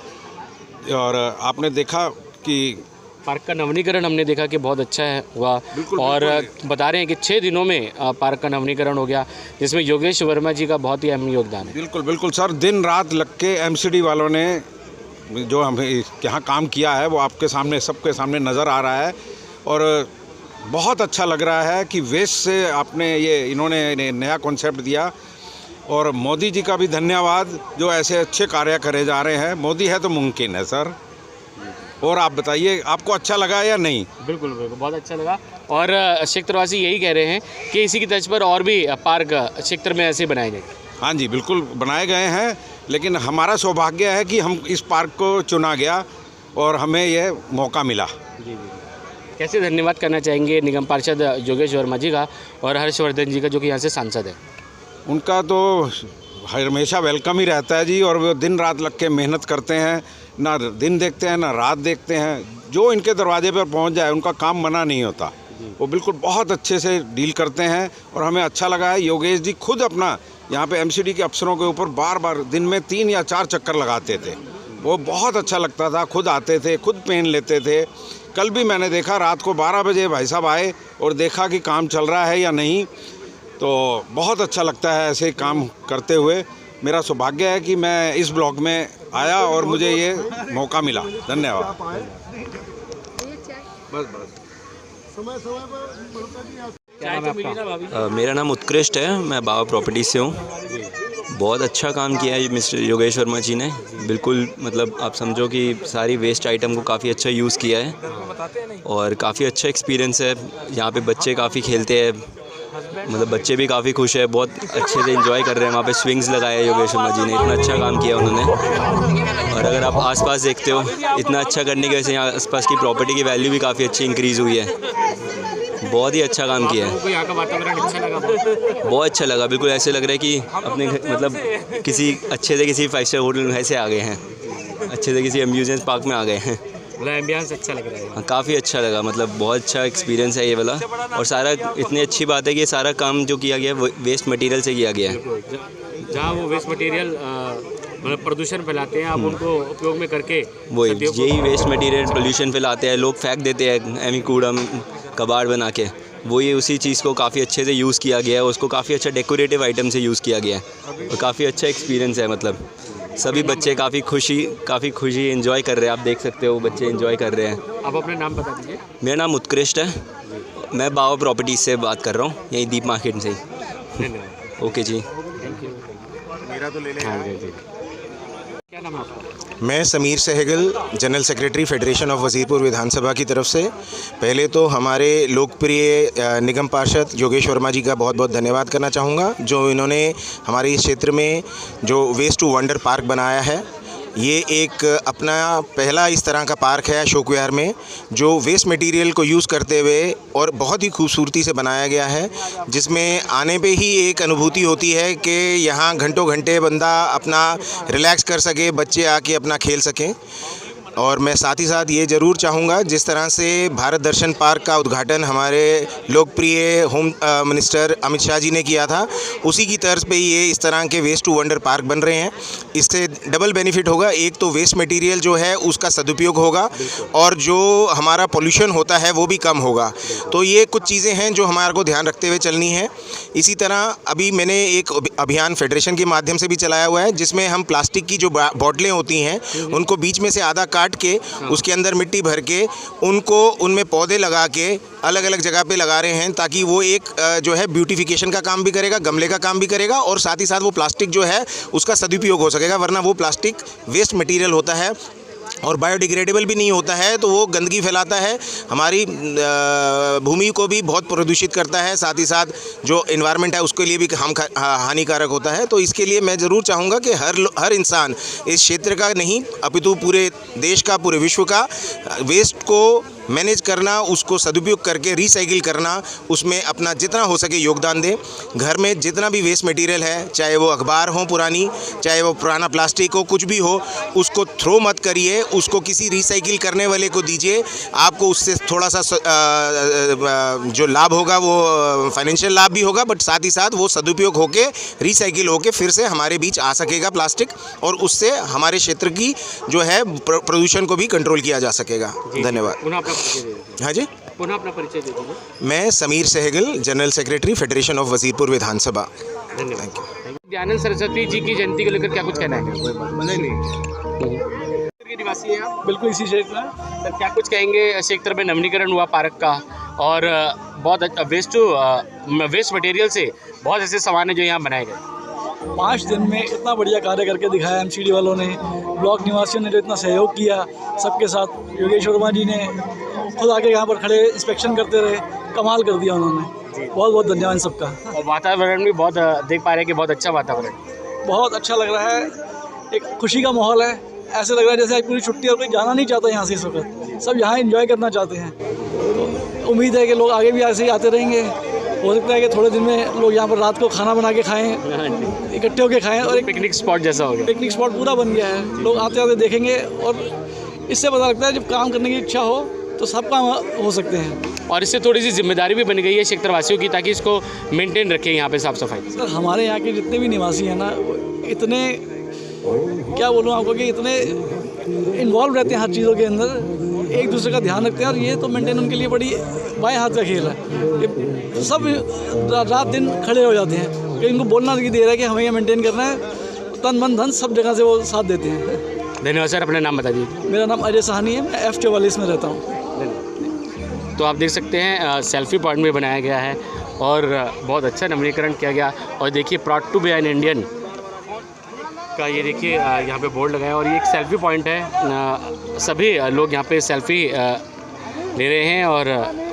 और आपने देखा कि पार्क का नवीनीकरण हमने देखा कि बहुत अच्छा है हुआ। और बता रहे हैं कि 6 दिनों में पार्क का नवीनीकरण हो गया, जिसमें योगेश वर्मा जी का बहुत ही अहम योगदान है। बिल्कुल बिल्कुल सर, दिन रात लग के MCD वालों ने जो हमें यहाँ काम किया है वो आपके सामने, सबके सामने नज़र आ रहा है। और बहुत अच्छा लग रहा है कि वेस्ट से आपने ये इन्होंने नया कॉन्सेप्ट दिया। और मोदी जी का भी धन्यवाद, जो ऐसे अच्छे कार्य करे जा रहे हैं। मोदी है तो मुमकिन है सर। और आप बताइए, आपको अच्छा लगा या नहीं? बिल्कुल बिल्कुल, बहुत अच्छा लगा। और क्षेत्रवासी यही कह रहे हैं कि इसी की तर्ज पर और भी पार्क क्षेत्र में ऐसे बनाए जाए। हाँ जी, बिल्कुल बनाए गए हैं, लेकिन हमारा सौभाग्य है कि हम इस पार्क को चुना गया और हमें ये मौका मिला। जी जी। कैसे धन्यवाद करना चाहेंगे निगम पार्षद योगेश वर्मा जी का और हर्षवर्धन जी का, जो कि यहाँ से सांसद है? उनका तो हमेशा वेलकम ही रहता है जी। और वो दिन रात लग के मेहनत करते हैं, ना दिन देखते हैं ना रात देखते हैं। जो इनके दरवाजे पर पहुंच जाए उनका काम मना नहीं होता। वो बिल्कुल बहुत अच्छे से डील करते हैं और हमें अच्छा लगा है। योगेश जी खुद अपना यहाँ पे MCD के अफसरों के ऊपर बार बार दिन में 3 या 4 चक्कर लगाते थे। वो बहुत अच्छा लगता था, खुद आते थे, खुद पेन लेते थे। कल भी मैंने देखा, रात को 12 बजे भाई साहब आए और देखा कि काम चल रहा है या नहीं। तो बहुत अच्छा लगता है ऐसे काम करते हुए। मेरा सौभाग्य है कि मैं इस ब्लॉक में आया और मुझे ये मौका मिला। धन्यवाद। मेरा नाम उत्कृष्ट है, मैं बाबा प्रॉपर्टीज से हूँ। बहुत अच्छा काम किया है मिस्टर योगेश वर्मा जी ने। बिल्कुल, मतलब आप समझो कि सारी वेस्ट आइटम को काफ़ी अच्छा यूज़ किया है और काफ़ी अच्छा एक्सपीरियंस है। यहाँ पे बच्चे काफ़ी खेलते हैं, मतलब बच्चे भी काफ़ी खुश है, बहुत अच्छे से एंजॉय कर रहे हैं। वहाँ पे स्विंग्स लगाए हैं योगेश वर्मा जी ने, इतना अच्छा काम किया उन्होंने। और अगर आप आसपास देखते हो, इतना अच्छा करने की वजह से यहाँ आसपास की प्रॉपर्टी की वैल्यू भी काफ़ी अच्छी इंक्रीज़ हुई है। बहुत ही अच्छा काम किया है। यहाँ का वातावरण अच्छा लगा? बहुत अच्छा लगा। बिल्कुल ऐसे लग रहा है कि अपने मतलब किसी अच्छे से किसी 5 स्टार होटल में ऐसे आ गए हैं, अच्छे से किसी एम्यूजमेंट पार्क में आ गए हैं। एम्बियंस अच्छा लग रहा है। हाँ, काफ़ी अच्छा लगा, मतलब बहुत अच्छा एक्सपीरियंस है ये वाला। और सारा इतनी अच्छी बात है कि सारा काम जो किया गया है वेस्ट मटेरियल से किया गया है। जहाँ वो वेस्ट मटेरियल मतलब प्रदूषण फैलाते हैं, आप उनको उपयोग में करके वही यही वेस्ट मटेरियल पोल्यूशन फैलाते हैं, लोग फेंक देते हैं एमी कूड़ा कबाड़ बना के। वो ये उसी चीज़ को काफ़ी अच्छे से यूज़ किया गया है, उसको काफ़ी अच्छा डेकोरेटिव आइटम से यूज़ किया गया है और काफ़ी अच्छा एक्सपीरियंस है। मतलब सभी बच्चे काफ़ी खुशी एंजॉय कर रहे हैं। आप देख सकते हो बच्चे एंजॉय कर रहे हैं। आप अपना नाम बता दीजिए। मेरा नाम उत्कृष्ट है, मैं बाबा प्रॉपर्टीज से बात कर रहा हूँ, यहीं दीप मार्केट से ही। ओके जी, मेरा तो ले ले। क्या नाम है आपका? मैं Sameer Sehgal, general secretary federation of Wazirpur Vidhan Sabha की तरफ से। पहले तो हमारे लोकप्रिय निगम पार्षद योगेश वर्मा जी का बहुत बहुत धन्यवाद करना चाहूँगा, जो इन्होंने हमारे इस क्षेत्र में जो वेस्ट टू वंडर पार्क बनाया है ये एक अपना पहला इस तरह का पार्क है अशोक विहार में, जो वेस्ट मटेरियल को यूज़ करते हुए और बहुत ही खूबसूरती से बनाया गया है, जिसमें आने पे ही एक अनुभूति होती है कि यहाँ घंटों घंटे बंदा अपना रिलैक्स कर सके, बच्चे आके अपना खेल सकें। और मैं साथ ही साथ ये ज़रूर चाहूँगा, जिस तरह से भारत दर्शन पार्क का उद्घाटन हमारे लोकप्रिय होम मिनिस्टर अमित शाह जी ने किया था, उसी की तर्ज पे ये इस तरह के वेस्ट टू वंडर पार्क बन रहे हैं। इससे डबल बेनिफिट होगा, एक तो वेस्ट मटेरियल जो है उसका सदुपयोग होगा और जो हमारा पोल्यूशन होता है वो भी कम होगा। तो ये कुछ चीज़ें हैं जो हमारे को ध्यान रखते हुए चलनी है। इसी तरह अभी मैंने एक अभियान फेडरेशन के माध्यम से भी चलाया हुआ है, जिसमें हम प्लास्टिक की जो बॉटलें होती हैं उनको बीच में से आधा काट के उसके अंदर मिट्टी भर के उनको उनमें पौधे लगा के अलग अलग जगह पे लगा रहे हैं, ताकि वो एक जो है ब्यूटिफिकेशन का काम भी करेगा, गमले का काम भी करेगा और साथ ही साथ वो प्लास्टिक जो है उसका सदुपयोग हो सकेगा। वरना वो प्लास्टिक वेस्ट मटेरियल होता है और बायोडिग्रेडेबल भी नहीं होता है, तो वो गंदगी फैलाता है, हमारी भूमि को भी बहुत प्रदूषित करता है, साथ ही साथ जो एनवायरनमेंट है उसके लिए भी हानिकारक होता है। तो इसके लिए मैं ज़रूर चाहूँगा कि हर इंसान इस क्षेत्र का नहीं अपितु पूरे देश का, पूरे विश्व का वेस्ट को मैनेज करना, उसको सदुपयोग करके रिसाइकिल करना, उसमें अपना जितना हो सके योगदान दें। घर में जितना भी वेस्ट मटेरियल है, चाहे वो अखबार हो पुरानी, चाहे वो पुराना प्लास्टिक हो, कुछ भी हो, उसको थ्रो मत करिए, उसको किसी रिसाइकिल करने वाले को दीजिए। आपको उससे थोड़ा सा जो लाभ होगा वो फाइनेंशियल लाभ भी होगा, बट साथ ही साथ वो सदुपयोग होके रिसाइकिल होके फिर से हमारे बीच आ सकेगा प्लास्टिक, और उससे हमारे क्षेत्र की जो है प्रदूषण को भी कंट्रोल किया जा सकेगा। धन्यवाद। हाँ जी, पुनः अपना परिचय दे दीजिए। मैं Sameer Sehgal, general secretary federation of Wazirpur Vidhan Sabha. Thank you. Dayanand Saraswati ji की जयंती को लेकर क्या कुछ कहना है? निवासी हैं आप? बिल्कुल इसी क्षेत्र में। सर, क्या कुछ कहेंगे? क्षेत्र में नवीनीकरण हुआ पार्क का और बहुत वेस्ट मटेरियल से बहुत ऐसे सामान है जो यहाँ बनाए गए। 5 दिन में इतना बढ़िया कार्य करके दिखाया एमसीडी वालों ने, ब्लॉक निवासियों ने जो इतना सहयोग किया सबके साथ। योगेश वर्मा जी ने खुद आके यहाँ पर खड़े इंस्पेक्शन करते रहे, कमाल कर दिया उन्होंने। बहुत बहुत धन्यवाद सबका। और वातावरण भी बहुत देख पा रहे हैं कि बहुत अच्छा वातावरण, बहुत अच्छा लग रहा है, एक खुशी का माहौल है। ऐसे लग रहा है जैसे आज पूरी छुट्टी और कोई जाना नहीं चाहता यहाँ से इस वक्त, सब यहाँ एंजॉय करना चाहते हैं। तो उम्मीद है कि लोग आगे भी ऐसे ही आते रहेंगे। हो सकता है कि थोड़े दिन में लोग यहाँ पर रात को खाना बना के खाएं, इकट्ठे होकर खाएं, और एक पिकनिक स्पॉट जैसा हो गया। पिकनिक स्पॉट पूरा बन गया है, लोग आते आते देखेंगे और इससे पता लगता है जब काम करने की इच्छा हो तो सब काम हो सकते हैं। और इससे थोड़ी सी जिम्मेदारी भी बन गई है क्षेत्रवासियों की, ताकि इसको मेंटेन रखें यहाँ पे साफ सफाई। सर, हमारे यहाँ के जितने भी निवासी हैं ना, इतने क्या बोलूँ आपको कि इतने इन्वॉल्व रहते हैं हर चीज़ों के अंदर, एक दूसरे का ध्यान रखते हैं, और ये तो मेंटेन उनके लिए बड़ी बाएं हाथ का खेल है। सब रात दिन खड़े हो जाते हैं कि इनको बोलना नहीं दे रहा है कि हमें ये मेंटेन करना है, तन मन धन सब जगह से वो साथ देते हैं। धन्यवाद सर, अपना नाम बता दीजिए। मेरा नाम अजय साहनी है, मैं F44 में रहता हूँ। तो आप देख सकते हैं सेल्फी पॉइंट में बनाया गया है और बहुत अच्छा नवीनीकरण किया गया। और देखिए, proud to be an Indian का ये देखिए यहाँ पे बोर्ड लगाया, और ये एक सेल्फी पॉइंट है। सभी लोग यहाँ पे सेल्फी ले रहे हैं और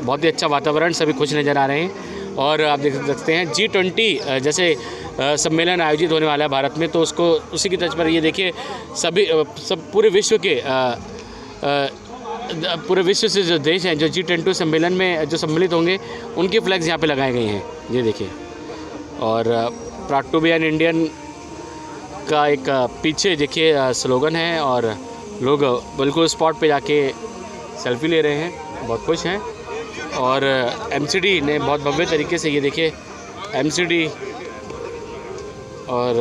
बहुत ही अच्छा वातावरण, सभी खुश नज़र आ रहे हैं। और आप देख सकते हैं G20 जैसे सम्मेलन आयोजित होने वाला है भारत में, तो उसको उसी की तर्ज पर ये देखिए सब पूरे विश्व से जो देश हैं जो G20 सम्मेलन में जो सम्मिलित होंगे, उनके फ्लैग्स यहाँ पे लगाए गए हैं, ये देखिए। और proud to be an Indian का एक पीछे देखिए स्लोगन है, और लोग बिल्कुल स्पॉट पे जाके सेल्फी ले रहे हैं, बहुत खुश हैं। और एमसीडी ने बहुत भव्य तरीके से, ये देखिए एमसीडी और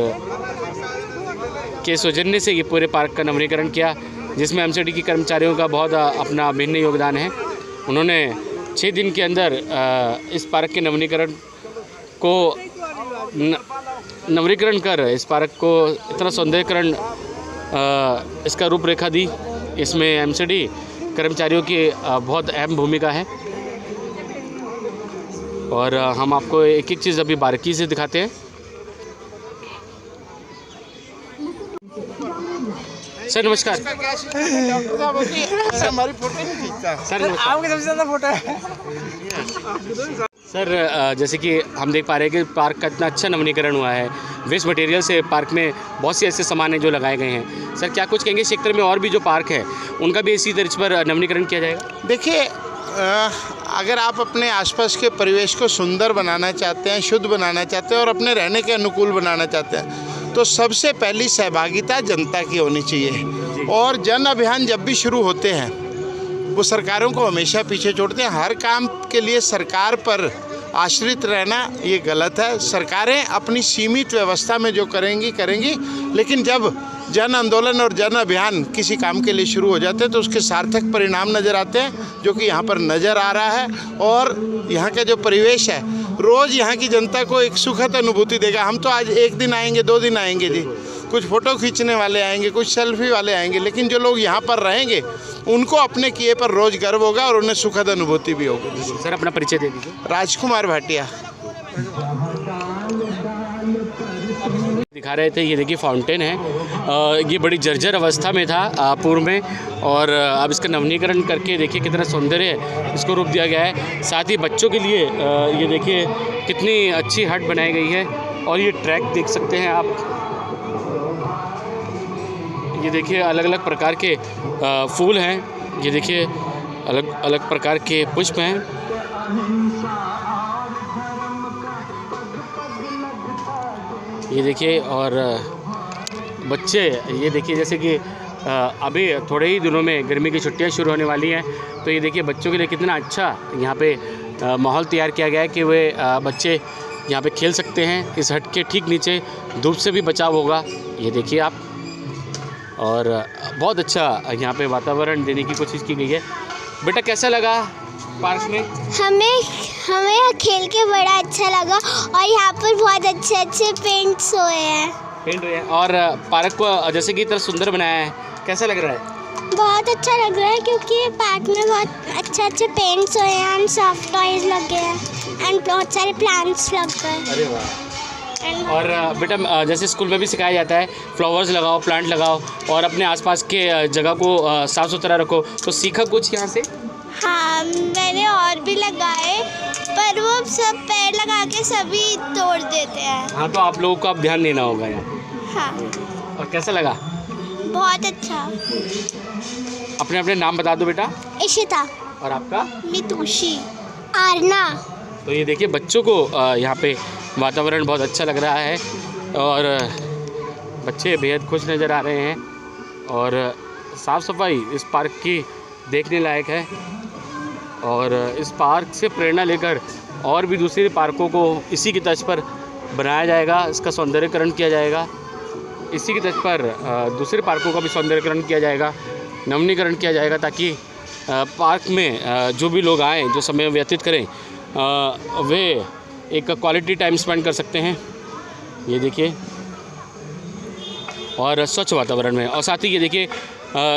के सौजन्य से ये पूरे पार्क का नवीनीकरण किया, जिसमें एमसीडी के कर्मचारियों का बहुत अपना अभिन्न योगदान है। उन्होंने 6 दिन के अंदर इस पार्क के नवीनीकरण कर इस पार्क को इतना सौंदर्यकरण इसका रूपरेखा दी। इसमें एमसीडी कर्मचारियों की बहुत अहम भूमिका है, और हम आपको एक एक चीज़ अभी बारीकी से दिखाते हैं। सर नमस्कार। हमारी फोटो नहीं खींचता सर, आपके सबसे ज़्यादा फोटो है। सर, जैसे कि हम देख पा रहे हैं कि पार्क का इतना अच्छा नवीनीकरण हुआ है, वेस्ट मटेरियल से पार्क में बहुत से ऐसे सामान हैं जो लगाए गए हैं। सर क्या कुछ कहेंगे, क्षेत्र में और भी जो पार्क है उनका भी इसी तर्ज पर नवीनीकरण किया जाएगा? देखिए, अगर आप अपने आसपास के परिवेश को सुंदर बनाना चाहते हैं, शुद्ध बनाना चाहते हैं और अपने रहने के अनुकूल बनाना चाहते हैं, तो सबसे पहली सहभागिता जनता की होनी चाहिए। और जन अभियान जब भी शुरू होते हैं वो सरकारों को हमेशा पीछे छोड़ते हैं। हर काम के लिए सरकार पर आश्रित रहना ये गलत है। सरकारें अपनी सीमित व्यवस्था में जो करेंगी, लेकिन जब जन आंदोलन और जन अभियान किसी काम के लिए शुरू हो जाते हैं तो उसके सार्थक परिणाम नज़र आते हैं, जो कि यहाँ पर नज़र आ रहा है। और यहाँ का जो परिवेश है रोज़ यहाँ की जनता को एक सुखद अनुभूति देगा। हम तो आज एक दिन आएंगे, 2 दिन आएंगे जी, कुछ फ़ोटो खींचने वाले आएंगे, कुछ सेल्फी वाले आएंगे, लेकिन जो लोग यहाँ पर रहेंगे उनको अपने किए पर रोज़ गर्व होगा और उन्हें सुखद अनुभूति भी होगी। सर अपना परिचय दे दीजिए। राजकुमार भाटिया। दिखा रहे थे, ये देखिए फाउंटेन है, ये बड़ी जर्जर अवस्था में था पूर्व में, और अब इसका नवीनीकरण करके देखिए कितना सौंदर्य इसको रूप दिया गया है। साथ ही बच्चों के लिए ये देखिए कितनी अच्छी हट बनाई गई है। और ये ट्रैक देख सकते हैं आप, ये देखिए अलग अलग प्रकार के फूल हैं, ये देखिए अलग अलग प्रकार के पुष्प हैं। ये देखिए, और बच्चे ये देखिए जैसे कि अभी थोड़े ही दिनों में गर्मी की छुट्टियां शुरू होने वाली हैं, तो ये देखिए बच्चों के लिए कितना अच्छा यहाँ पे माहौल तैयार किया गया है कि वे बच्चे यहाँ पे खेल सकते हैं। इस हट के ठीक नीचे धूप से भी बचाव होगा, ये देखिए आप। और बहुत अच्छा यहाँ पे वातावरण देने की कोशिश की गई है। बेटा कैसा लगा पार्क में? हमें खेल के बड़ा अच्छा लगा और यहाँ पर बहुत अच्छे अच्छे पेंट्स हुए हैं। और पार्क को जैसे कि इतना सुंदर बनाया है, कैसा लग रहा है? बहुत अच्छा लग रहा है क्योंकि पार्क में बहुत अच्छे अच्छे पेंट्स हुए हैं एंड सॉफ्ट टॉयज लगे हैं एंड बहुत सारे प्लांट्स लग गए। अरे वाह। और बेटा जैसे स्कूल में भी सिखाया जाता है फ्लावर्स लगाओ, प्लांट लगाओ और अपने आसपास के जगह को साफ़ सुथरा रखो, तो सीखा कुछ यहाँ से? हाँ, मैंने और भी लगाए पर वो सब पेड़ लगा के सभी तोड़ देते हैं। हाँ, तो आप लोगों को अब ध्यान देना होगा यहाँ। हाँ। और कैसा लगा? बहुत अच्छा। अपने अपने नाम बता दो बेटा। इशिता। और आपका? मितुषी। आरना। तो ये देखिए बच्चों को यहाँ पे वातावरण बहुत अच्छा लग रहा है और बच्चे बेहद खुश नज़र आ रहे हैं। और साफ़ सफाई इस पार्क की देखने लायक है और इस पार्क से प्रेरणा लेकर और भी दूसरे पार्कों को इसी की तर्ज पर बनाया जाएगा, इसका सौंदर्यीकरण किया जाएगा। इसी की तर्ज पर दूसरे पार्कों का भी सौंदर्यीकरण किया जाएगा, नवीनीकरण किया जाएगा, ताकि पार्क में जो भी लोग आएँ, जो समय व्यतीत करें, वे एक क्वालिटी टाइम स्पेंड कर सकते हैं। ये देखिए, और स्वच्छ वातावरण में। और साथ ही ये देखिए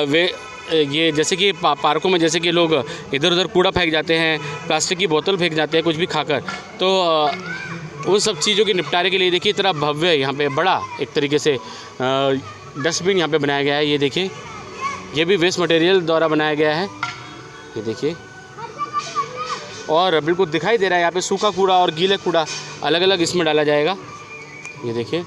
वे ये जैसे कि पार्कों में जैसे कि लोग इधर उधर कूड़ा फेंक जाते हैं, प्लास्टिक की बोतल फेंक जाते हैं कुछ भी खाकर, तो उन सब चीज़ों के निपटारे के लिए देखिए इतना भव्य यहाँ पे बड़ा एक तरीके से डस्टबिन यहाँ पे बनाया गया है। ये देखिए, ये भी वेस्ट मटेरियल द्वारा बनाया गया है, ये देखिए। और बिल्कुल दिखाई दे रहा है यहाँ पे सूखा कूड़ा और गीला कूड़ा अलग अलग इसमें डाला जाएगा, ये देखिए।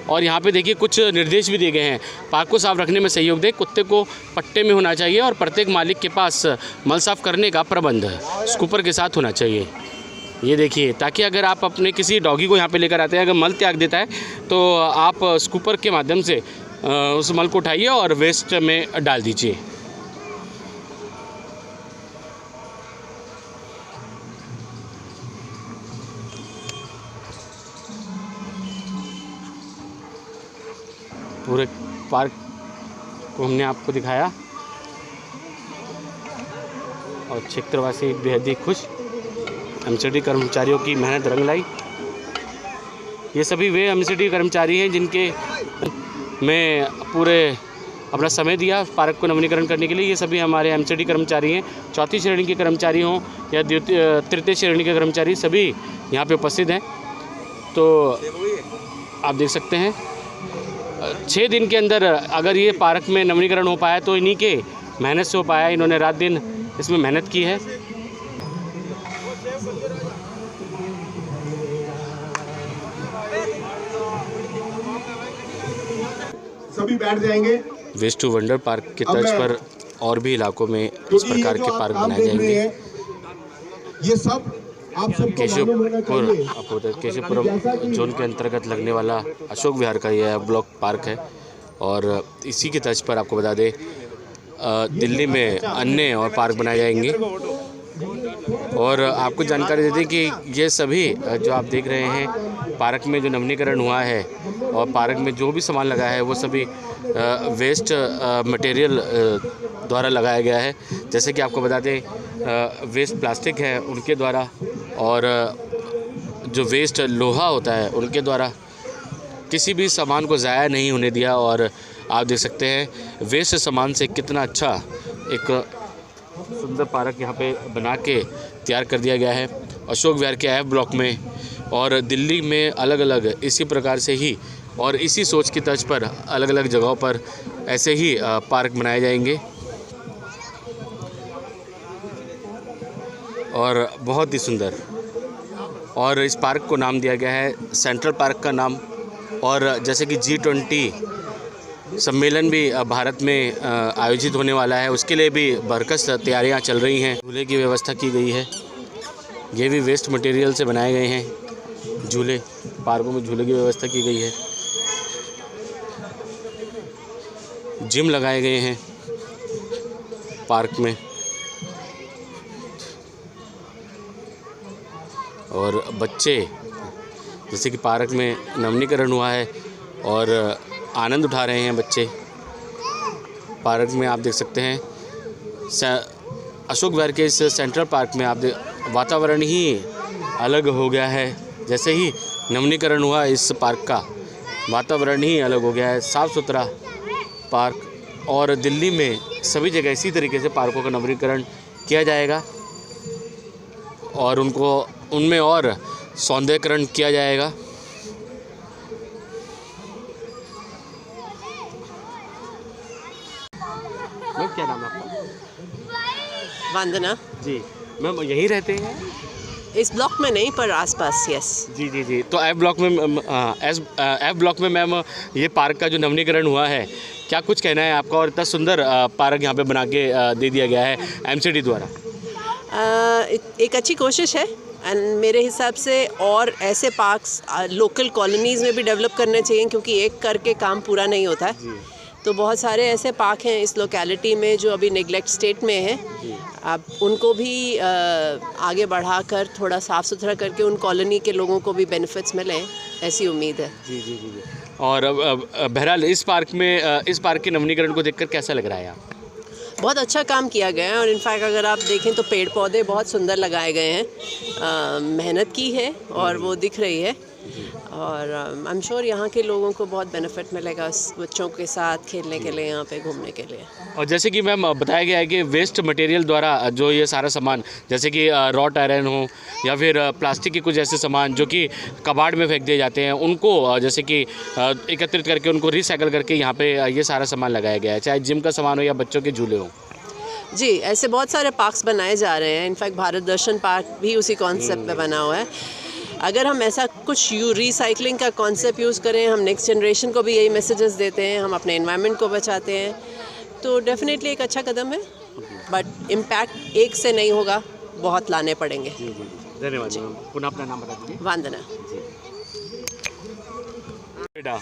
और यहाँ पे देखिए कुछ निर्देश भी दिए गए हैं, पार्क को साफ रखने में सहयोग दें, कुत्ते को पट्टे में होना चाहिए और प्रत्येक मालिक के पास मल साफ करने का प्रबंध स्कूपर के साथ होना चाहिए। ये देखिए, ताकि अगर आप अपने किसी डॉगी को यहाँ पे लेकर आते हैं, अगर मल त्याग देता है तो आप स्कूपर के माध्यम से उस मल को उठाइए और वेस्ट में डाल दीजिए। पूरे पार्क को हमने आपको दिखाया और क्षेत्रवासी बेहद ही खुश। एमसीडी कर्मचारियों की मेहनत रंग लाई। ये सभी वे एमसीडी कर्मचारी हैं जिनके में पूरे अपना समय दिया पार्क को नवीनीकरण करने के लिए। ये सभी हमारे एमसीडी कर्मचारी हैं, चौथी श्रेणी के कर्मचारी हों या तृतीय श्रेणी के कर्मचारी, सभी यहाँ पे उपस्थित हैं। तो आप देख सकते हैं 6 दिन के अंदर अगर ये पार्क में नवीनीकरण हो पाया तो इन्हीं के मेहनत से हो पाया। इन्होंने रात दिन इसमें मेहनत की है। सभी बैठ जाएंगे। वेस्ट टू वंडर पार्क के अब तर्ज मैं- पर और भी इलाकों में इस क्योंकि ये प्रकार जो के आप पार्क काम बनाए देख रहे जाएंगे। हैं, ये सब आप सबको मालूम होना केशवपुर चाहिए। आपको बता दें, केशवपुरम जोन के अंतर्गत लगने वाला अशोक विहार का यह ब्लॉक पार्क है और इसी के तर्ज पर आपको बता दें दिल्ली में अन्य और पार्क बनाए जाएंगे। और आपको जानकारी देते हैं कि ये सभी जो आप देख रहे हैं पार्क में जो नवीनीकरण हुआ है और पार्क में जो भी सामान लगा है वो सभी वेस्ट मटेरियल द्वारा लगाया गया है। जैसे कि आपको बता दें वेस्ट प्लास्टिक है उनके द्वारा और जो वेस्ट लोहा होता है उनके द्वारा किसी भी सामान को ज़ाया नहीं होने दिया। और आप देख सकते हैं वेस्ट सामान से कितना अच्छा एक सुंदर पार्क यहाँ पे बना के तैयार कर दिया गया है अशोक विहार के एफ ब्लॉक में। और दिल्ली में अलग अलग इसी प्रकार से ही और इसी सोच की तर्ज पर अलग अलग जगहों पर ऐसे ही पार्क बनाए जाएंगे और बहुत ही सुंदर। और इस पार्क को नाम दिया गया है सेंट्रल पार्क का नाम। और जैसे कि G20 सम्मेलन भी भारत में आयोजित होने वाला है, उसके लिए भी भरकस तैयारियां चल रही हैं। झूले की व्यवस्था की गई है, ये भी वेस्ट मटेरियल से बनाए गए हैं झूले। पार्कों में झूले की व्यवस्था की गई है, जिम लगाए गए हैं पार्क में और बच्चे जैसे कि पार्क में नवीनीकरण हुआ है और आनंद उठा रहे हैं बच्चे। पार्क में आप देख सकते हैं अशोक विहार के इस सेंट्रल पार्क में आप वातावरण ही अलग हो गया है। जैसे ही नवीनीकरण हुआ इस पार्क का वातावरण ही अलग हो गया है, साफ़ सुथरा पार्क। और दिल्ली में सभी जगह इसी तरीके से पार्कों का नवीनीकरण किया जाएगा और उनको उनमें और सौंदर्यकरण किया जाएगा। मैम क्या नाम है आपका? वंदना जी मैम यहीं रहते हैं? इस ब्लॉक में नहीं पर आसपास। यस जी जी जी। तो एफ ब्लॉक में मैम ये पार्क का जो नवीनीकरण हुआ है क्या कुछ कहना है आपका? और इतना सुंदर पार्क यहाँ पे बना के दे दिया गया है MCD द्वारा। एक अच्छी कोशिश है एंड मेरे हिसाब से और ऐसे पार्क्स लोकल कॉलोनीज़ में भी डेवलप करने चाहिए क्योंकि एक करके काम पूरा नहीं होता है। तो बहुत सारे ऐसे पार्क हैं इस लोकेलिटी में जो अभी नेग्लेक्ट स्टेट में हैं, आप उनको भी आगे बढ़ाकर थोड़ा साफ़ सुथरा करके उन कॉलोनी के लोगों को भी बेनिफिट्स मिलें, ऐसी उम्मीद है। जी जी जी। और बहरहाल इस पार्क के नवीनीकरण को देखकर कैसा लग रहा है आप? बहुत अच्छा काम किया गया है और इनफैक्ट अगर आप देखें तो पेड़ पौधे बहुत सुंदर लगाए गए हैं, मेहनत की है और वो दिख रही है। और आई एम श्योर यहाँ के लोगों को बहुत बेनिफिट मिलेगा बच्चों के साथ खेलने के लिए, यहाँ पे घूमने के लिए। और जैसे कि मैम बताया गया है कि वेस्ट मटेरियल द्वारा जो ये सारा सामान जैसे कि रॉट आयरन हो या फिर प्लास्टिक के कुछ ऐसे सामान जो कि कबाड़ में फेंक दिए जाते हैं उनको जैसे कि एकत्रित करके उनको रिसाइकल करके यहाँ पे ये सारा सामान लगाया गया है, चाहे जिम का सामान हो या बच्चों के झूले हों। जी ऐसे बहुत सारे पार्क्स बनाए जा रहे हैं। इनफैक्ट भारत दर्शन पार्क भी उसी कॉन्सेप्ट पे बना हुआ है। अगर हम ऐसा कुछ रिसाइकलिंग का कॉन्सेप्ट यूज़ करें, हम नेक्स्ट जनरेशन को भी यही मैसेजेस देते हैं, हम अपने एनवायरनमेंट को बचाते हैं, तो डेफिनेटली एक अच्छा कदम है। बट इम्पैक्ट एक से नहीं होगा, बहुत लाने पड़ेंगे। धन्यवाद। पुनः अपना नाम बता दीजिए। वंदना। बेटा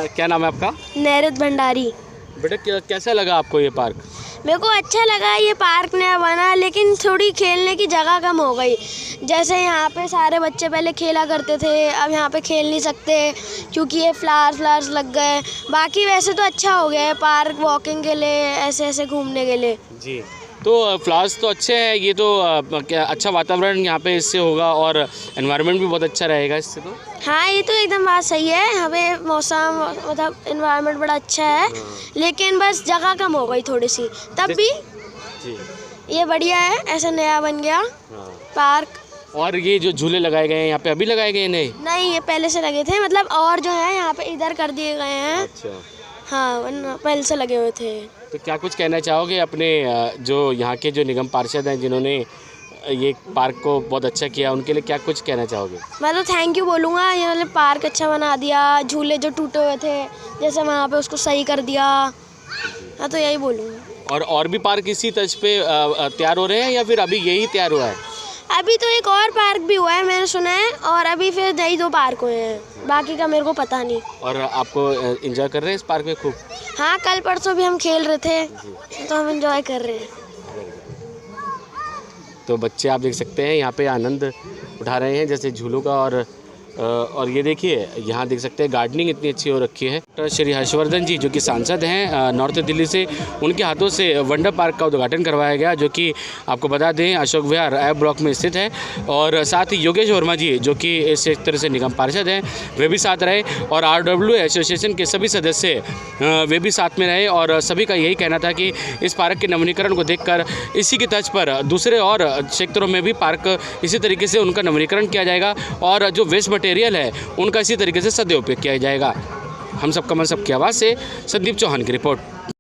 क्या नाम है आपका? नैरत भंडारी। बेटा कैसा लगा आपको ये पार्क? मेरे को अच्छा लगा ये पार्क नया बना, लेकिन थोड़ी खेलने की जगह कम हो गई। जैसे यहाँ पे सारे बच्चे पहले खेला करते थे, अब यहाँ पे खेल नहीं सकते क्योंकि ये फ्लावर्स लग गए। बाकी वैसे तो अच्छा हो गया है पार्क, वॉकिंग के लिए, ऐसे घूमने के लिए। जी तो फ्लावर्स तो अच्छे हैं, ये तो क्या अच्छा वातावरण यहाँ पे इससे होगा और एनवायरनमेंट भी बहुत अच्छा रहेगा इससे। तो हाँ ये तो एकदम बात सही है, यहाँ पे मौसम मतलब एनवायरनमेंट बड़ा अच्छा है, लेकिन बस जगह कम हो गई थोड़ी सी, तब भी जी ये बढ़िया है, ऐसा नया बन गया पार्क। और ये जो झूले लगाए गए हैं यहाँ पे अभी लगाए गए नहीं, ये पहले से लगे थे, मतलब और जो है यहाँ पे इधर कर दिए गए हैं। अच्छा हाँ वरना पहले से लगे हुए थे। तो क्या कुछ कहना चाहोगे अपने जो यहाँ के जो निगम पार्षद हैं जिन्होंने ये पार्क को बहुत अच्छा किया, उनके लिए क्या कुछ कहना चाहोगे? मैं तो थैंक यू बोलूँगा, ये मतलब पार्क अच्छा बना दिया, झूले जो टूटे हुए थे जैसे वहाँ पे उसको सही कर दिया, मैं तो यही बोलूँगा। और भी पार्क इसी तर्ज पे तैयार हो रहे हैं या फिर अभी यही तैयार हुआ है? अभी तो एक और पार्क भी हुआ है मैंने सुना है, और अभी फिर नई 2 पार्क हुए हैं, बाकी का मेरे को पता नहीं। और आपको एंजॉय कर रहे हैं इस पार्क में खूब? हाँ, कल परसों भी हम खेल रहे थे तो हम एंजॉय कर रहे हैं। तो बच्चे आप देख सकते हैं यहाँ पे आनंद उठा रहे हैं जैसे झूलों का, और ये देखिए यहाँ देख सकते हैं गार्डनिंग इतनी अच्छी हो रखी है। डॉक्टर श्री हर्षवर्धन जी जो कि सांसद हैं नॉर्थ दिल्ली से, उनके हाथों से वंडर पार्क का उद्घाटन करवाया गया, जो कि आपको बता दें अशोक विहार एफ ब्लॉक में स्थित है। और साथ ही योगेश वर्मा जी जो कि इस क्षेत्र से निगम पार्षद हैं, वे भी साथ रहे, और RW एसोसिएशन के सभी सदस्य वे भी साथ में रहे। और सभी का यही कहना था कि इस पार्क के नवीनीकरण को देखकर इसी की तर्ज पर दूसरे और क्षेत्रों में भी पार्क इसी तरीके से उनका नवीनीकरण किया जाएगा, और जो वेस्ट मटेरियल है उनका इसी तरीके से सदुपयोग किया जाएगा। हम सबका मन सबकी आवाज़ से संदीप चौहान की रिपोर्ट।